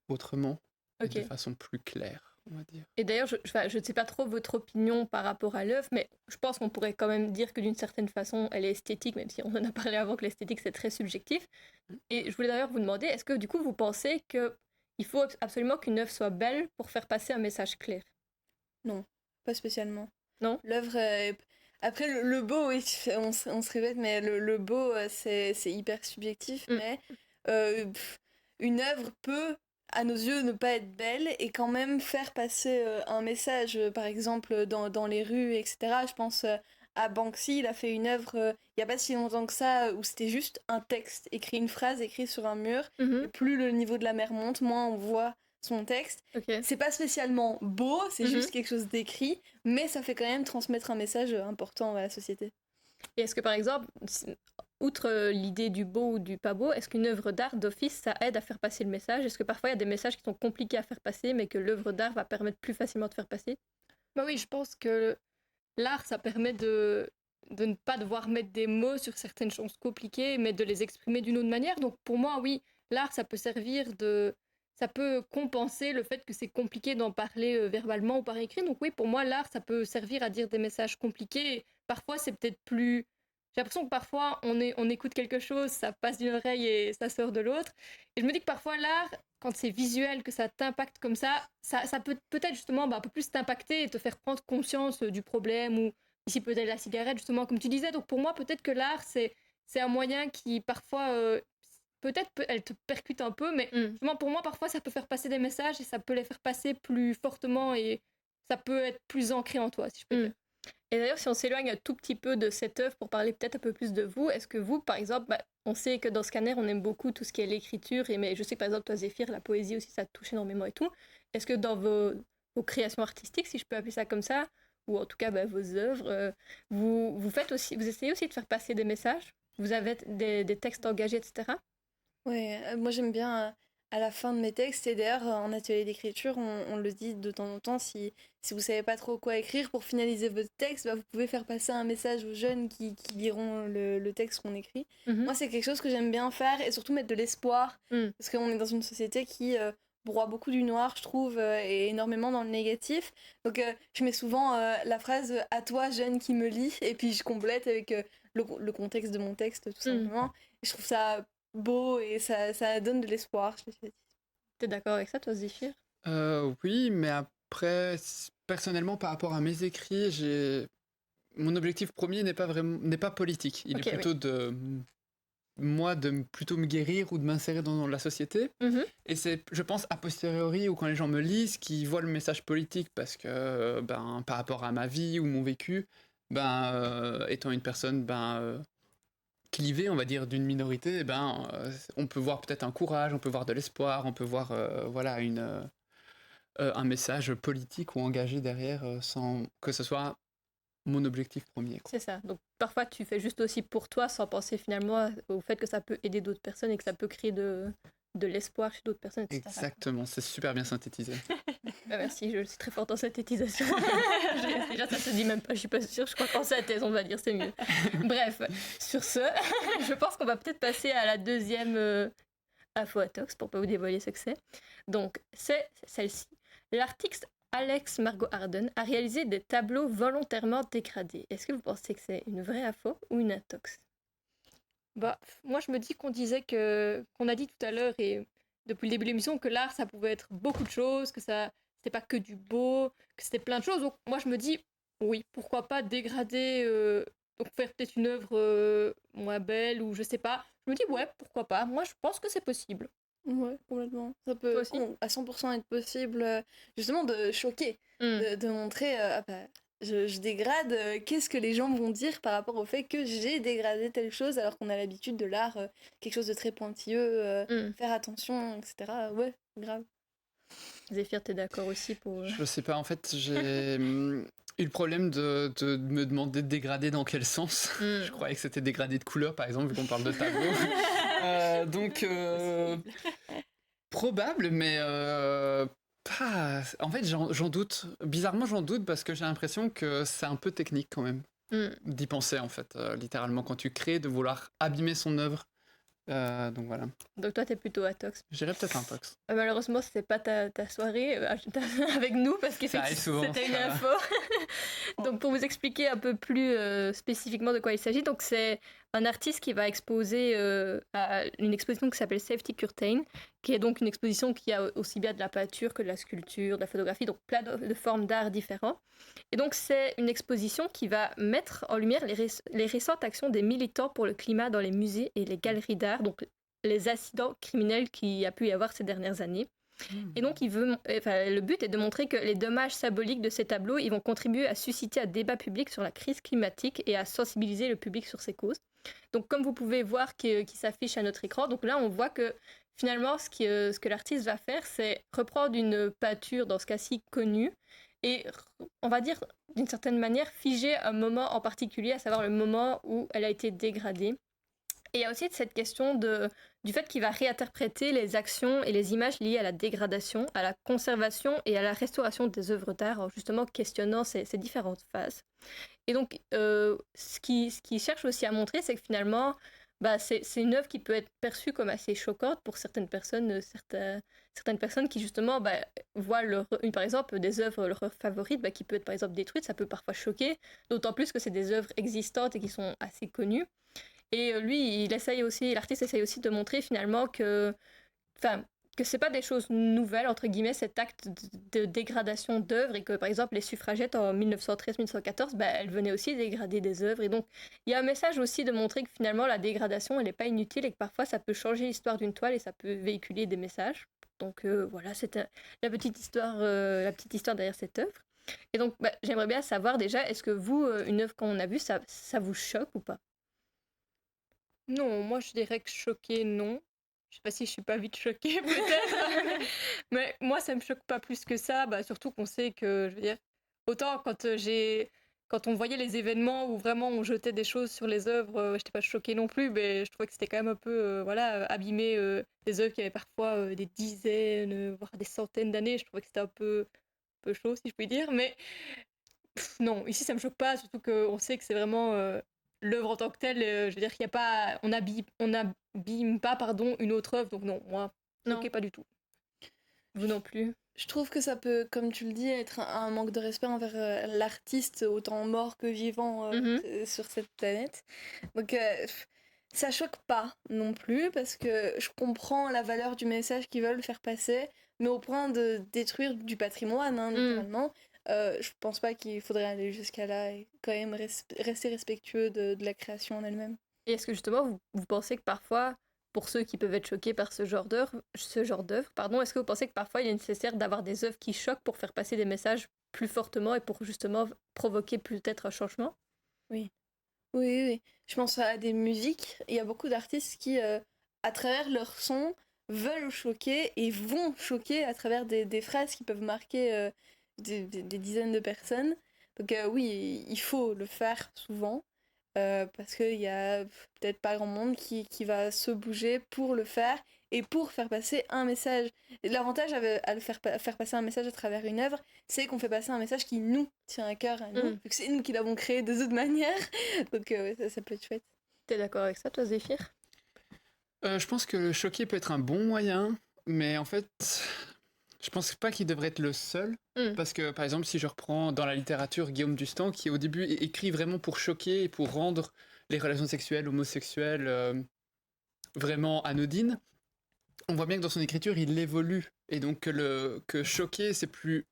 autrement, et de façon plus claire. On va dire. Et d'ailleurs, je ne sais pas trop votre opinion par rapport à l'œuvre, mais je pense qu'on pourrait quand même dire que d'une certaine façon, elle est esthétique, même si on en a parlé avant que l'esthétique c'est très subjectif. Et je voulais d'ailleurs vous demander, est-ce que du coup vous pensez qu'il faut absolument qu'une œuvre soit belle pour faire passer un message clair? Non, pas spécialement. Non. L'œuvre... Après, le beau, oui, on se répète, mais le beau, c'est hyper subjectif, mais une œuvre peut, à nos yeux, ne pas être belle et quand même faire passer un message, par exemple, dans les rues, etc. Je pense à Banksy, il a fait une œuvre il n'y a pas si longtemps que ça, où c'était juste un texte, une phrase écrite sur un mur, et plus le niveau de la mer monte, moins on voit son texte. C'est pas spécialement beau, c'est juste quelque chose d'écrit, mais ça fait quand même transmettre un message important à la société. Et est-ce que par exemple, outre l'idée du beau ou du pas beau, est-ce qu'une œuvre d'art d'office ça aide à faire passer le message? Est-ce que parfois il y a des messages qui sont compliqués à faire passer mais que l'œuvre d'art va permettre plus facilement de faire passer? Bah oui, je pense que l'art ça permet de ne pas devoir mettre des mots sur certaines choses compliquées mais de les exprimer d'une autre manière. Donc pour moi oui, l'art ça peut servir ça peut compenser le fait que c'est compliqué d'en parler verbalement ou par écrit. Donc oui, pour moi, l'art, ça peut servir à dire des messages compliqués. Et parfois, c'est peut-être plus... J'ai l'impression que parfois, on écoute quelque chose, ça passe d'une oreille et ça sort de l'autre. Et je me dis que parfois, l'art, quand c'est visuel, que ça t'impacte comme ça peut peut-être justement un peu plus t'impacter et te faire prendre conscience du problème. Ou ici, peut-être la cigarette, justement, comme tu disais. Donc pour moi, peut-être que l'art, c'est un moyen qui, parfois... peut-être elle te percute un peu, mais justement pour moi parfois ça peut faire passer des messages et ça peut les faire passer plus fortement et ça peut être plus ancré en toi, si je peux dire. Et d'ailleurs, si on s'éloigne un tout petit peu de cette œuvre pour parler peut-être un peu plus de vous, est-ce que vous, par exemple, on sait que dans Scanner, on aime beaucoup tout ce qui est l'écriture, mais je sais que par exemple, toi Zéphyr, la poésie aussi, ça te touche énormément et tout. Est-ce que dans vos créations artistiques, si je peux appeler ça comme ça, ou en tout cas vos œuvres, vous essayez aussi de faire passer des messages? Vous avez des textes engagés, etc.? Ouais, moi j'aime bien à la fin de mes textes, et d'ailleurs en atelier d'écriture, on le dit de temps en temps, si vous savez pas trop quoi écrire, pour finaliser votre texte, vous pouvez faire passer un message aux jeunes qui liront le texte qu'on écrit. Moi c'est quelque chose que j'aime bien faire, et surtout mettre de l'espoir, parce qu'on est dans une société qui broie beaucoup du noir, je trouve, et énormément dans le négatif. Donc je mets souvent la phrase « à toi jeune qui me lit », et puis je complète avec le contexte de mon texte tout simplement. Et je trouve ça beau et ça donne de l'espoir. T'es d'accord avec ça, toi, Zéphyr? Oui, mais après, personnellement, par rapport à mes écrits, mon objectif premier n'est pas politique. Il est plutôt moi, plutôt me guérir ou de m'insérer dans la société. Mhm. Et c'est, je pense, a posteriori, ou quand les gens me lisent, qu'ils voient le message politique parce que, par rapport à ma vie ou mon vécu, étant une personne, clivée, on va dire, d'une minorité, on peut voir peut-être un courage, on peut voir de l'espoir, on peut voir, un message politique ou engagé derrière, sans que ce soit mon objectif premier, quoi. C'est ça. Donc parfois tu fais juste aussi pour toi sans penser finalement au fait que ça peut aider d'autres personnes et que ça peut créer de l'espoir chez d'autres personnes, etc. Exactement, c'est super bien synthétisé. Merci, je suis très forte en synthétisation. Déjà ça se dit même pas, je suis pas sûre, je crois qu'en synthèse on va dire c'est mieux. Bref, sur ce, je pense qu'on va peut-être passer à la deuxième info Atox pour pas vous dévoiler ce que c'est. Donc c'est celle-ci. L'artiste Alex Margot Arden a réalisé des tableaux volontairement dégradés. Est-ce que vous pensez que c'est une vraie info ou une intox? Moi je me dis qu'on a dit tout à l'heure et depuis le début de l'émission que l'art ça pouvait être beaucoup de choses, que ça c'était pas que du beau, que c'était plein de choses. Donc moi je me dis oui, pourquoi pas dégrader, donc faire peut-être une œuvre moins belle ou je sais pas. Je me dis ouais, pourquoi pas. Moi je pense que c'est possible. Ouais, complètement. Ça peut Toi aussi à 100% être possible, justement, de choquer, de montrer, je dégrade, qu'est-ce que les gens vont dire par rapport au fait que j'ai dégradé telle chose alors qu'on a l'habitude de l'art, quelque chose de très pointilleux, faire attention, etc. Ouais, grave. Zéphyr, t'es d'accord aussi pour... Je sais pas, en fait, j'ai eu le problème de me demander de dégrader dans quel sens. Je croyais que c'était dégradé de couleur, par exemple, vu qu'on parle de tableau. Probable, mais pas... En fait, j'en doute. Bizarrement, j'en doute parce que j'ai l'impression que c'est un peu technique quand même d'y penser, en fait, littéralement, quand tu crées, de vouloir abîmer son œuvre. Donc voilà. Donc toi t'es plutôt Atox. Je dirais peut-être un tox. Malheureusement c'était pas ta soirée avec nous parce qu'effectivement c'était une info. Donc pour vous expliquer un peu plus spécifiquement de quoi il s'agit, donc c'est un artiste qui va exposer à une exposition qui s'appelle Safety Curtain, qui est donc une exposition qui a aussi bien de la peinture que de la sculpture, de la photographie, donc plein de formes d'art différents. Et donc c'est une exposition qui va mettre en lumière les récentes actions des militants pour le climat dans les musées et les galeries d'art, donc les incidents criminels qu'il y a pu y avoir ces dernières années. Et donc le but est de montrer que les dommages symboliques de ces tableaux ils vont contribuer à susciter un débat public sur la crise climatique et à sensibiliser le public sur ces causes. Donc comme vous pouvez voir qui s'affiche à notre écran, donc là on voit que finalement ce que l'artiste va faire c'est reprendre une peinture dans ce cas-ci connue et on va dire d'une certaine manière figer un moment en particulier, à savoir le moment où elle a été dégradée. Et il y a aussi cette question du fait qu'il va réinterpréter les actions et les images liées à la dégradation, à la conservation et à la restauration des œuvres d'art, en justement questionnant ces différentes phases. Et donc, ce qu'il cherche aussi à montrer, c'est que finalement, c'est une œuvre qui peut être perçue comme assez choquante pour certaines personnes, certaines personnes qui justement voient par exemple des œuvres leur favorites qui peut être par exemple détruite, ça peut parfois choquer, d'autant plus que c'est des œuvres existantes et qui sont assez connues. Et lui, l'artiste essaye aussi de montrer finalement que c'est pas des choses nouvelles, entre guillemets, cet acte de dégradation d'œuvres, et que par exemple les suffragettes en 1913-1914, elles venaient aussi dégrader des œuvres. Et donc il y a un message aussi de montrer que finalement la dégradation, elle n'est pas inutile et que parfois ça peut changer l'histoire d'une toile et ça peut véhiculer des messages. Donc voilà, c'était la petite histoire derrière cette œuvre. Et donc j'aimerais bien savoir déjà, est-ce que vous, une œuvre qu'on a vue, ça vous choque ou pas? Non, moi je dirais que choquée, non. Je sais pas si je suis pas vite choquée peut-être, mais moi ça me choque pas plus que ça, surtout qu'on sait que, je veux dire, autant quand on voyait les événements où vraiment on jetait des choses sur les œuvres, j'étais pas choquée non plus, mais je trouvais que c'était quand même un peu, abîmer des œuvres qui avaient parfois des dizaines, voire des centaines d'années, je trouvais que c'était un peu chaud si je puis dire, mais non, ici ça me choque pas, surtout qu'on sait que c'est vraiment... l'œuvre en tant que telle, je veux dire qu'il y a pas, on n'abîme pas une autre œuvre, donc non, moi, ok, pas du tout. Vous non plus. Je trouve que ça peut, comme tu le dis, être un manque de respect envers l'artiste, autant mort que vivant sur cette planète. Donc ça choque pas non plus, parce que je comprends la valeur du message qu'ils veulent faire passer, mais au point de détruire du patrimoine, littéralement. Je pense pas qu'il faudrait aller jusqu'à là et quand même rester respectueux de la création en elle-même. Et est-ce que justement, vous pensez que parfois, pour ceux qui peuvent être choqués par ce genre d'œuvre, est-ce que vous pensez que parfois il est nécessaire d'avoir des œuvres qui choquent pour faire passer des messages plus fortement et pour justement provoquer peut-être un changement? Oui. Oui, oui, oui. Je pense à des musiques. Il y a beaucoup d'artistes qui, à travers leur son, veulent choquer et vont choquer à travers des phrases qui peuvent marquer des dizaines de personnes. Donc oui, il faut le faire souvent. Parce qu'il y a peut-être pas grand monde qui va se bouger pour le faire et pour faire passer un message. Et l'avantage à le faire passer un message à travers une œuvre, c'est qu'on fait passer un message qui nous tient à cœur à nous, vu que c'est nous qui l'avons créé de toute manière. Donc ouais, ça peut être chouette. T'es d'accord avec ça, toi, Zéphyr? Je pense que le choquer peut être un bon moyen, mais en fait, je pense pas qu'il devrait être le seul. Parce que, par exemple, si je reprends dans la littérature Guillaume Dustan, qui au début écrit vraiment pour choquer et pour rendre les relations sexuelles, homosexuelles vraiment anodines, on voit bien que dans son écriture, il évolue. Et donc que choquer, c'est plus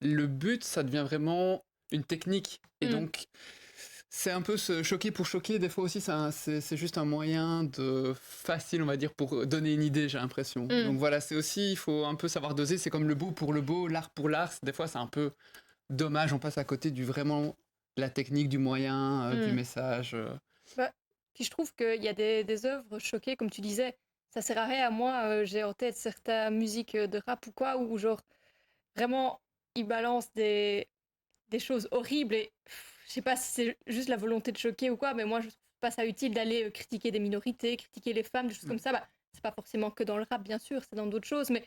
le but, ça devient vraiment une technique. Et donc, c'est un peu se choquer pour choquer. Des fois aussi, c'est juste un moyen facile, on va dire, pour donner une idée, j'ai l'impression. Donc voilà, c'est aussi, il faut un peu savoir doser. C'est comme le beau pour le beau, l'art pour l'art. Des fois, c'est un peu dommage. On passe à côté du vraiment la technique, du moyen, du message. Puis je trouve qu'il y a des œuvres choquées, comme tu disais. Ça sert à rien. Moi, j'ai en tête certaines musiques de rap ou quoi, où genre, vraiment, ils balancent des choses horribles et je sais pas si c'est juste la volonté de choquer ou quoi, mais moi je trouve pas ça utile d'aller critiquer des minorités, critiquer les femmes, des choses comme ça. Bah, c'est pas forcément que dans le rap, bien sûr, c'est dans d'autres choses, mais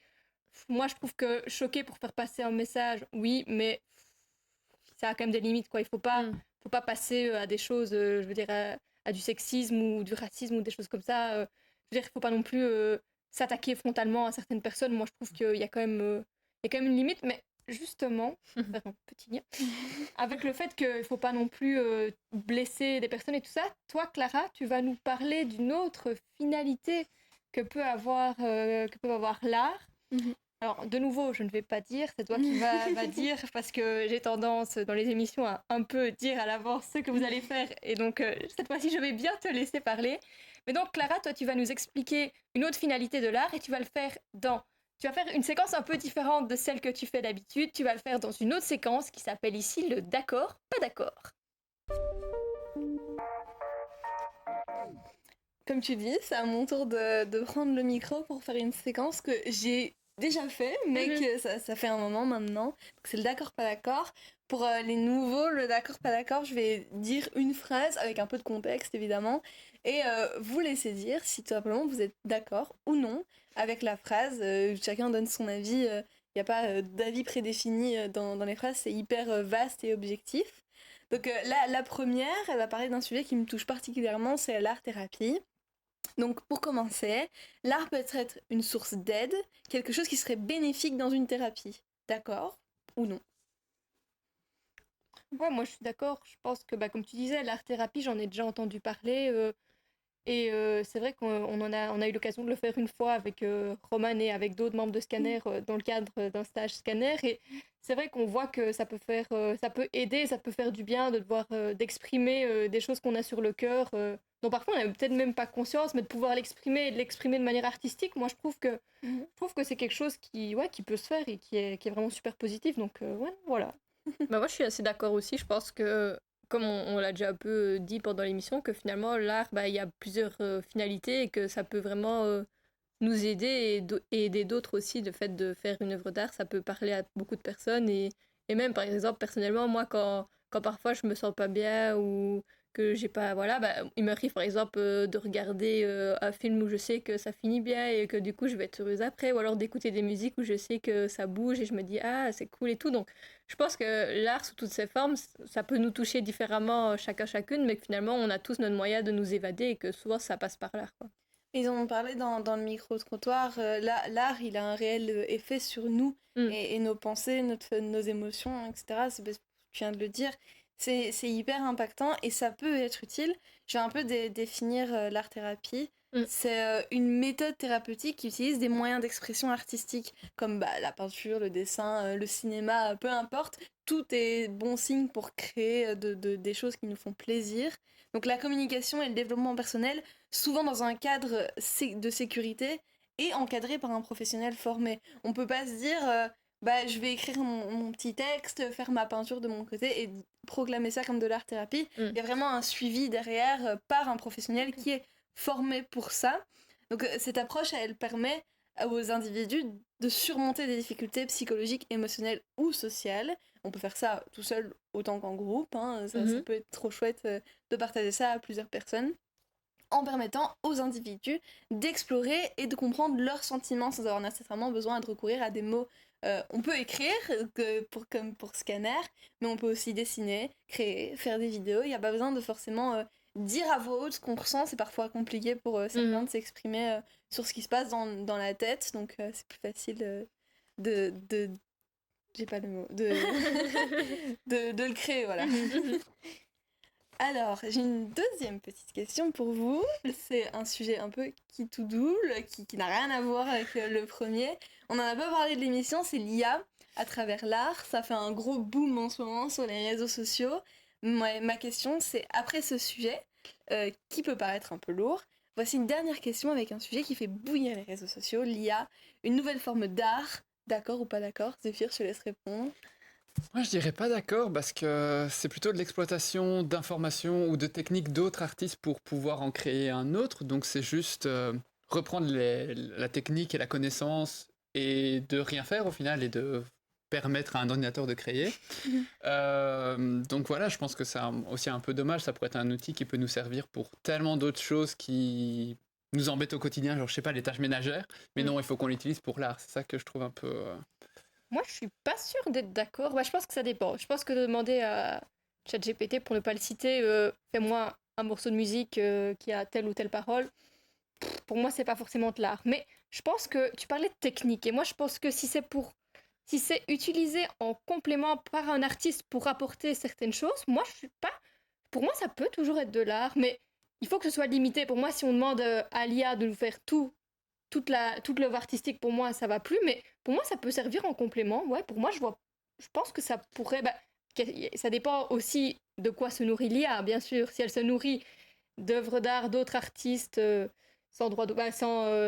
moi je trouve que choquer pour faire passer un message, oui, mais ça a quand même des limites, quoi. Il faut pas passer à des choses, je veux dire, à du sexisme ou du racisme ou des choses comme ça. Je veux dire, il faut pas non plus s'attaquer frontalement à certaines personnes. Moi je trouve qu'il y a quand même une limite, mais justement, faire un petit lien, avec le fait qu'il ne faut pas non plus blesser des personnes et tout ça, toi, Clara, tu vas nous parler d'une autre finalité que peut avoir l'art. Alors, de nouveau, je ne vais pas dire, c'est toi qui vas dire, parce que j'ai tendance, dans les émissions, à un peu dire à l'avance ce que vous allez faire, et donc cette fois-ci, je vais bien te laisser parler. Mais donc, Clara, toi, tu vas nous expliquer une autre finalité de l'art, et tu vas le faire Tu vas faire une séquence un peu différente de celle que tu fais d'habitude. Tu vas le faire dans une autre séquence qui s'appelle ici le d'accord, pas d'accord. Comme tu dis, c'est à mon tour de prendre le micro pour faire une séquence que j'ai déjà fait, mais que ça fait un moment maintenant. Donc c'est le d'accord, pas d'accord. Pour les nouveaux, le d'accord, pas d'accord, je vais dire une phrase avec un peu de contexte évidemment et vous laissez dire si tout simplement vous êtes d'accord ou non avec la phrase. Chacun donne son avis, il n'y a pas d'avis prédéfini dans les phrases, c'est hyper vaste et objectif. Donc la première, elle va parler d'un sujet qui me touche particulièrement, c'est l'art-thérapie. Donc pour commencer, l'art peut être une source d'aide, quelque chose qui serait bénéfique dans une thérapie. D'accord ou non? Ouais, moi je suis d'accord. Je pense que, comme tu disais, l'art-thérapie, j'en ai déjà entendu parler. Et c'est vrai qu'on a eu l'occasion de le faire une fois avec Roman et avec d'autres membres de Scanner dans le cadre d'un stage Scanner. Et c'est vrai qu'on voit que ça peut aider, ça peut faire du bien de devoir d'exprimer des choses qu'on a sur le cœur, dont parfois on n'a peut-être même pas conscience, mais de pouvoir l'exprimer et de l'exprimer de manière artistique. Moi, je trouve que c'est quelque chose qui peut se faire et qui est vraiment super positif. Donc, ouais, voilà. Moi, je suis assez d'accord aussi. Je pense que comme on l'a déjà un peu dit pendant l'émission, que finalement, l'art, il y a plusieurs finalités et que ça peut vraiment nous aider et aider d'autres aussi. Le fait de faire une œuvre d'art, ça peut parler à beaucoup de personnes. Et même, par exemple, personnellement, moi, quand parfois je me sens pas bien ou que j'ai pas... Voilà, il m'arrive, par exemple, de regarder un film où je sais que ça finit bien et que du coup, je vais être heureuse après. Ou alors d'écouter des musiques où je sais que ça bouge et je me dis, ah, c'est cool et tout. Donc, je pense que l'art, sous toutes ses formes, ça peut nous toucher différemment chacune, mais que finalement, on a tous notre moyen de nous évader et que souvent, ça passe par l'art, quoi. Ils en ont parlé dans le micro-trottoir. L'art, il a un réel effet sur nous et nos pensées, nos émotions, etc. C'est parce que tu viens de le dire. C'est hyper impactant et ça peut être utile. Je vais un peu définir l'art-thérapie. C'est une méthode thérapeutique qui utilise des moyens d'expression artistique comme la peinture, le dessin, le cinéma, peu importe. Tout est bon signe pour créer des choses qui nous font plaisir. Donc la communication et le développement personnel, souvent dans un cadre de sécurité et encadré par un professionnel formé. On peut pas se dire je vais écrire mon petit texte, faire ma peinture de mon côté et proclamer ça comme de l'art-thérapie. Il y a vraiment un suivi derrière par un professionnel qui est formé pour ça. Donc cette approche, elle permet aux individus de surmonter des difficultés psychologiques, émotionnelles ou sociales. On peut faire ça tout seul autant qu'en groupe, hein. Ça peut être trop chouette de partager ça à plusieurs personnes, en permettant aux individus d'explorer et de comprendre leurs sentiments sans avoir nécessairement besoin de recourir à des mots. On peut écrire, comme pour Scanner, mais on peut aussi dessiner, créer, faire des vidéos. Il n'y a pas besoin de forcément dire à voix haute ce qu'on ressent. C'est parfois compliqué pour certains de s'exprimer sur ce qui se passe dans la tête, donc c'est plus facile de j'ai pas le mot, de le créer, voilà. Alors, j'ai une deuxième petite question pour vous. C'est un sujet un peu qui tout double, qui n'a rien à voir avec le premier. On en a pas parlé de l'émission, c'est l'IA à travers l'art. Ça fait un gros boom en ce moment sur les réseaux sociaux. Ma question, c'est, après ce sujet, qui peut paraître un peu lourd, voici une dernière question avec un sujet qui fait bouillir les réseaux sociaux, l'IA, une nouvelle forme d'art. D'accord ou pas d'accord? Zéphyr, je te laisse répondre. Moi, je dirais pas d'accord parce que c'est plutôt de l'exploitation d'informations ou de techniques d'autres artistes pour pouvoir en créer un autre. Donc, c'est juste reprendre la technique et la connaissance et de rien faire au final et de permettre à un ordinateur de créer. Donc voilà, je pense que c'est aussi un peu dommage. Ça pourrait être un outil qui peut nous servir pour tellement d'autres choses qui nous embêtent au quotidien, genre je sais pas, les tâches ménagères. Mais non, il faut qu'on l'utilise pour l'art. C'est ça que je trouve un peu... Moi, je suis pas sûre d'être d'accord. Je pense que ça dépend. Je pense que de demander à ChatGPT, pour ne pas le citer, fais-moi un morceau de musique qui a telle ou telle parole, pour moi, c'est pas forcément de l'art. Mais je pense que tu parlais de technique. Et moi, je pense que si c'est utilisé en complément par un artiste pour apporter certaines choses, pour moi, ça peut toujours être de l'art. Mais il faut que ce soit limité. Pour moi, si on demande à l'IA de nous faire toute l'œuvre artistique, pour moi ça va plus, mais pour moi ça peut servir en complément. Ouais, pour moi je pense que ça pourrait, ça dépend aussi de quoi se nourrit l'IA, bien sûr. Si elle se nourrit d'œuvres d'art d'autres artistes sans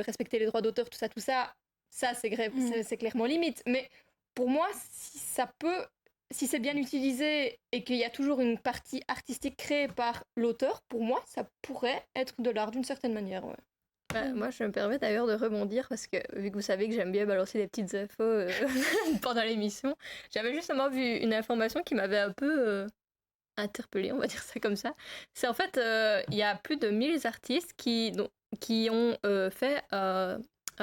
respecter les droits d'auteur, tout ça c'est clairement limite. Mais pour moi, si c'est bien utilisé et qu'il y a toujours une partie artistique créée par l'auteur, pour moi ça pourrait être de l'art d'une certaine manière, ouais. Moi, je me permets d'ailleurs de rebondir parce que, vu que vous savez que j'aime bien balancer des petites infos pendant l'émission, j'avais justement vu une information qui m'avait un peu interpellée, on va dire ça comme ça. C'est en fait, il y a plus de 1000 artistes qui ont fait un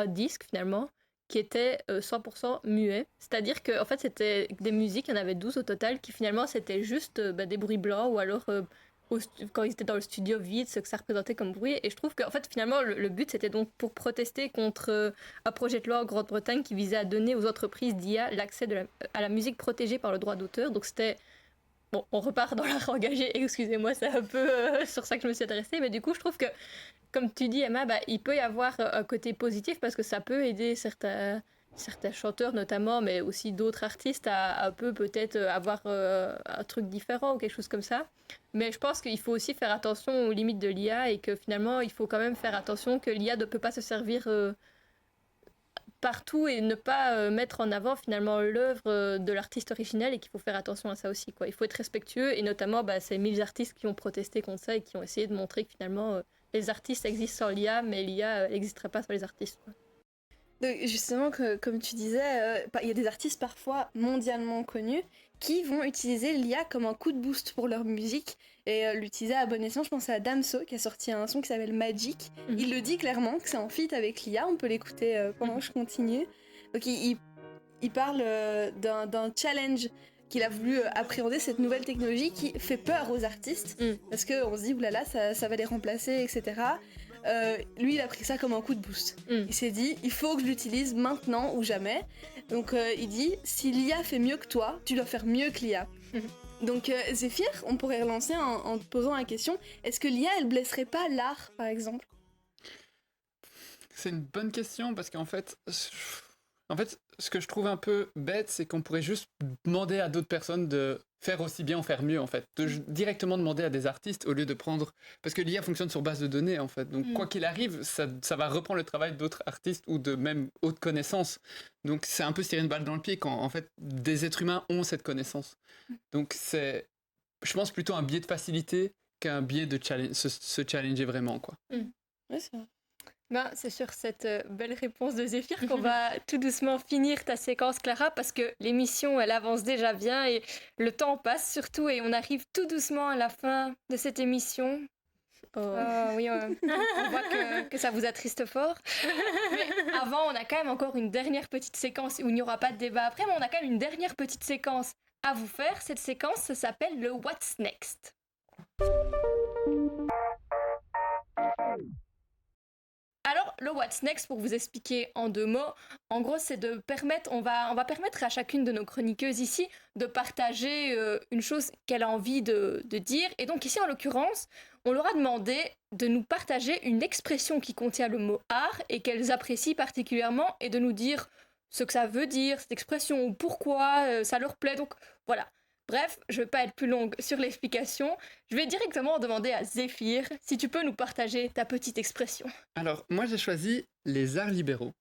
disque finalement qui était 100% muet. C'est-à-dire que en fait, c'était des musiques, il y en avait 12 au total, qui finalement c'était juste des bruits blancs ou alors... quand ils étaient dans le studio vide, ce que ça représentait comme bruit. Et je trouve qu'en fait, finalement, le but, c'était donc pour protester contre un projet de loi en Grande-Bretagne qui visait à donner aux entreprises d'IA l'accès à la musique protégée par le droit d'auteur. Donc c'était... Bon, on repart dans l'art engagé, excusez-moi, c'est un peu sur ça que je me suis intéressée. Mais du coup, je trouve que, comme tu dis, Emma, il peut y avoir un côté positif parce que ça peut aider certains chanteurs notamment, mais aussi d'autres artistes à un peu peut-être avoir un truc différent ou quelque chose comme ça. Mais je pense qu'il faut aussi faire attention aux limites de l'IA et que finalement, il faut quand même faire attention que l'IA ne peut pas se servir partout et ne pas mettre en avant finalement l'œuvre de l'artiste originel et qu'il faut faire attention à ça aussi, quoi. Il faut être respectueux et notamment ces 1000 artistes qui ont protesté contre ça et qui ont essayé de montrer que finalement les artistes existent sans l'IA, mais l'IA n'existerait pas sans les artistes, quoi. Donc justement, comme tu disais, il y a des artistes parfois mondialement connus qui vont utiliser l'IA comme un coup de boost pour leur musique et l'utiliser à bon escient. Je pense à Damso qui a sorti un son qui s'appelle Magic. Il le dit clairement que c'est en feat avec l'IA, on peut l'écouter pendant que je continue. Donc il parle d'un challenge qu'il a voulu appréhender, cette nouvelle technologie qui fait peur aux artistes parce qu'on se dit oulala, ça va les remplacer, etc. Lui il a pris ça comme un coup de boost. Il s'est dit il faut que je l'utilise maintenant ou jamais. Donc il dit si l'IA fait mieux que toi, tu dois faire mieux que l'IA. Donc Zéphyr, on pourrait relancer en te posant la question, est-ce que l'IA elle blesserait pas l'art par exemple? C'est une bonne question parce qu'en fait, ce que je trouve un peu bête, c'est qu'on pourrait juste demander à d'autres personnes de faire aussi bien ou faire mieux en fait. Directement demander à des artistes au lieu de prendre... Parce que l'IA fonctionne sur base de données en fait. Donc quoi qu'il arrive, ça va reprendre le travail d'autres artistes ou de même haute connaissance. Donc c'est un peu se tirer une balle dans le pied quand en fait des êtres humains ont cette connaissance. Donc c'est, je pense, plutôt un biais de facilité qu'un biais de se challenger vraiment quoi. Ouais, c'est vrai. Ben, c'est sur cette belle réponse de Zéphyr qu'on va tout doucement finir ta séquence, Clara, parce que l'émission, elle avance déjà bien et le temps passe surtout et on arrive tout doucement à la fin de cette émission. Oui, on voit que ça vous attriste fort. Mais avant, on a quand même encore une dernière petite séquence où il n'y aura pas de débat après, mais on a quand même une dernière petite séquence à vous faire. Cette séquence, ça s'appelle le What's Next. Alors, le What's Next, pour vous expliquer en 2 mots, en gros, c'est de permettre, on va permettre à chacune de nos chroniqueuses ici de partager une chose qu'elle a envie de dire. Et donc ici, en l'occurrence, on leur a demandé de nous partager une expression qui contient le mot art et qu'elles apprécient particulièrement et de nous dire ce que ça veut dire, cette expression, ou pourquoi ça leur plaît. Donc voilà. Bref, je ne vais pas être plus longue sur l'explication. Je vais directement demander à Zéphyr si tu peux nous partager ta petite expression. Alors, moi j'ai choisi les arts libéraux.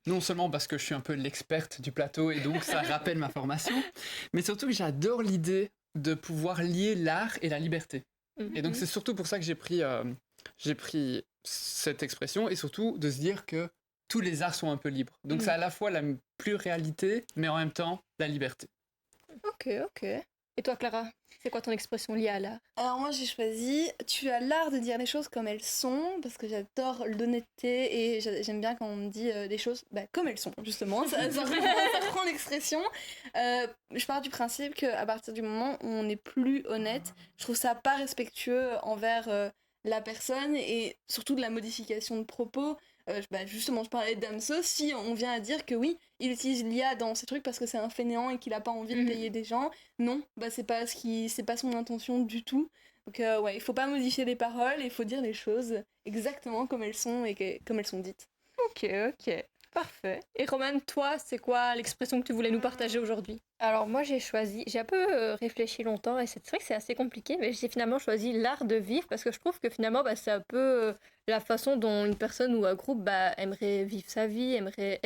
Non seulement parce que je suis un peu l'experte du plateau et donc ça rappelle ma formation, mais surtout que j'adore l'idée de pouvoir lier l'art et la liberté. Et donc c'est surtout pour ça que j'ai pris cette expression et surtout de se dire que tous les arts sont un peu libres. Donc c'est à la fois la pluralité, mais en même temps la liberté. Ok. Et toi, Clara, c'est quoi ton expression liée à l'art? Alors moi j'ai choisi tu as l'art de dire les choses comme elles sont parce que j'adore l'honnêteté et j'aime bien quand on me dit les choses comme elles sont justement, ça prend l'expression. Je pars du principe qu'à partir du moment où on n'est plus honnête, je trouve ça pas respectueux envers la personne et surtout de la modification de propos. Justement, je parlais de Damso, si on vient à dire que oui, il utilise l'IA dans ces trucs parce que c'est un fainéant et qu'il a pas envie de payer des gens, non, c'est pas son intention du tout. Donc il faut pas modifier les paroles, il faut dire les choses exactement comme elles sont et comme elles sont dites. Ok, parfait. Et Romane, toi, c'est quoi l'expression que tu voulais nous partager aujourd'hui? Alors moi j'ai un peu réfléchi longtemps et c'est vrai que c'est assez compliqué, mais j'ai finalement choisi l'art de vivre parce que je trouve que finalement c'est un peu la façon dont une personne ou un groupe aimerait vivre sa vie, aimerait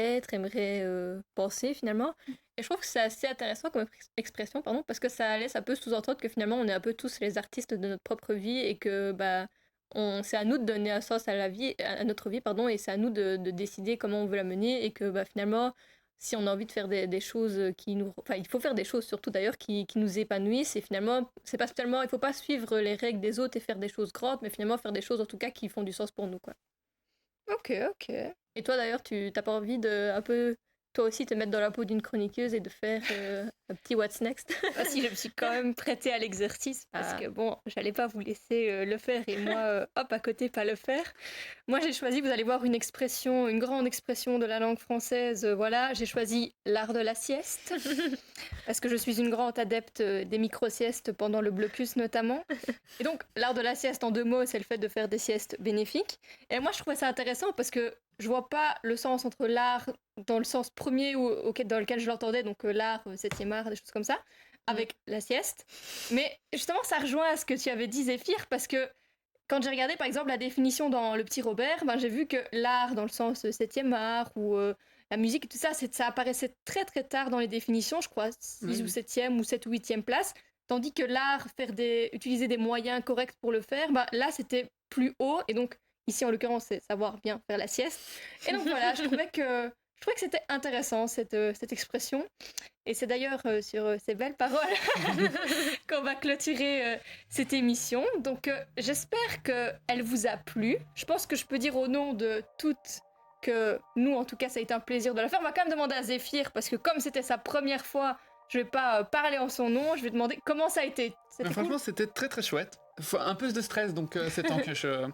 penser finalement. Et je trouve que c'est assez intéressant comme expression, parce que ça laisse un peu sous-entendre que finalement on est un peu tous les artistes de notre propre vie et que c'est à nous de donner un sens à notre vie, et c'est à nous de décider comment on veut la mener et que finalement si on a envie de faire des choses il faut faire des choses surtout d'ailleurs qui nous épanouissent et finalement c'est pas spécialement, il faut pas suivre les règles des autres et faire des choses grandes mais finalement faire des choses en tout cas qui font du sens pour nous quoi. Ok. Et toi d'ailleurs tu t'as pas envie de un peu toi aussi te mettre dans la peau d'une chroniqueuse et de faire un petit What's Next? Si, je me suis quand même prêtée à l'exercice parce que j'allais pas vous laisser le faire et moi, à côté, pas le faire. Moi, j'ai choisi, vous allez voir, une grande expression de la langue française. J'ai choisi l'art de la sieste parce que je suis une grande adepte des micro-siestes pendant le blocus notamment. Et donc, l'art de la sieste en 2 mots, c'est le fait de faire des siestes bénéfiques. Et moi, je trouvais ça intéressant parce que je vois pas le sens entre l'art dans le sens premier dans lequel je l'entendais, donc l'art, 7e art, des choses comme ça, avec la sieste. Mais justement, ça rejoint à ce que tu avais dit, Zéphyr, parce que quand j'ai regardé par exemple la définition dans Le Petit Robert, j'ai vu que l'art dans le sens 7e art ou la musique et tout ça, ça apparaissait très très tard dans les définitions, je crois 6 ou 7e ou 7 ou 8e place, tandis que l'art, utiliser des moyens corrects pour le faire, là c'était plus haut, et donc ici, en l'occurrence, c'est savoir bien faire la sieste. Et donc voilà, je trouvais que c'était intéressant, cette expression. Et c'est d'ailleurs sur ces belles paroles qu'on va clôturer cette émission. Donc j'espère qu'elle vous a plu. Je pense que je peux dire au nom de toutes que nous, en tout cas, ça a été un plaisir de la faire. On va quand même demander à Zéphyr, parce que comme c'était sa première fois, je vais pas parler en son nom, je vais demander comment ça a été. Franchement, c'était très très chouette. Un peu de stress, donc c'est tant que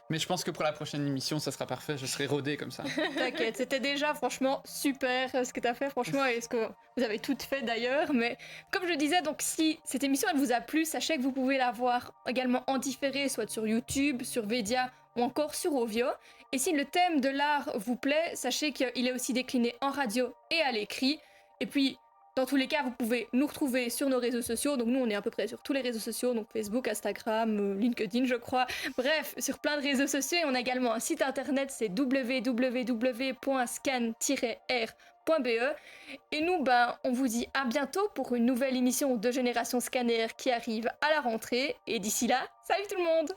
Mais je pense que pour la prochaine émission, ça sera parfait, je serai rodé comme ça. T'inquiète, c'était déjà franchement super ce que t'as fait, franchement, et ce que vous avez toutes fait d'ailleurs. Mais comme je disais, donc si cette émission elle vous a plu, sachez que vous pouvez la voir également en différé, soit sur YouTube, sur Vedia ou encore sur Ovio. Et si le thème de l'art vous plaît, sachez qu'il est aussi décliné en radio et à l'écrit. Et puis, Dans tous les cas, vous pouvez nous retrouver sur nos réseaux sociaux. Donc nous, on est à peu près sur tous les réseaux sociaux, donc Facebook, Instagram, LinkedIn, je crois. Bref, sur plein de réseaux sociaux. Et on a également un site internet, c'est www.scan-r.be. Et nous, on vous dit à bientôt pour une nouvelle émission de Génération Scanner qui arrive à la rentrée. Et d'ici là, salut tout le monde!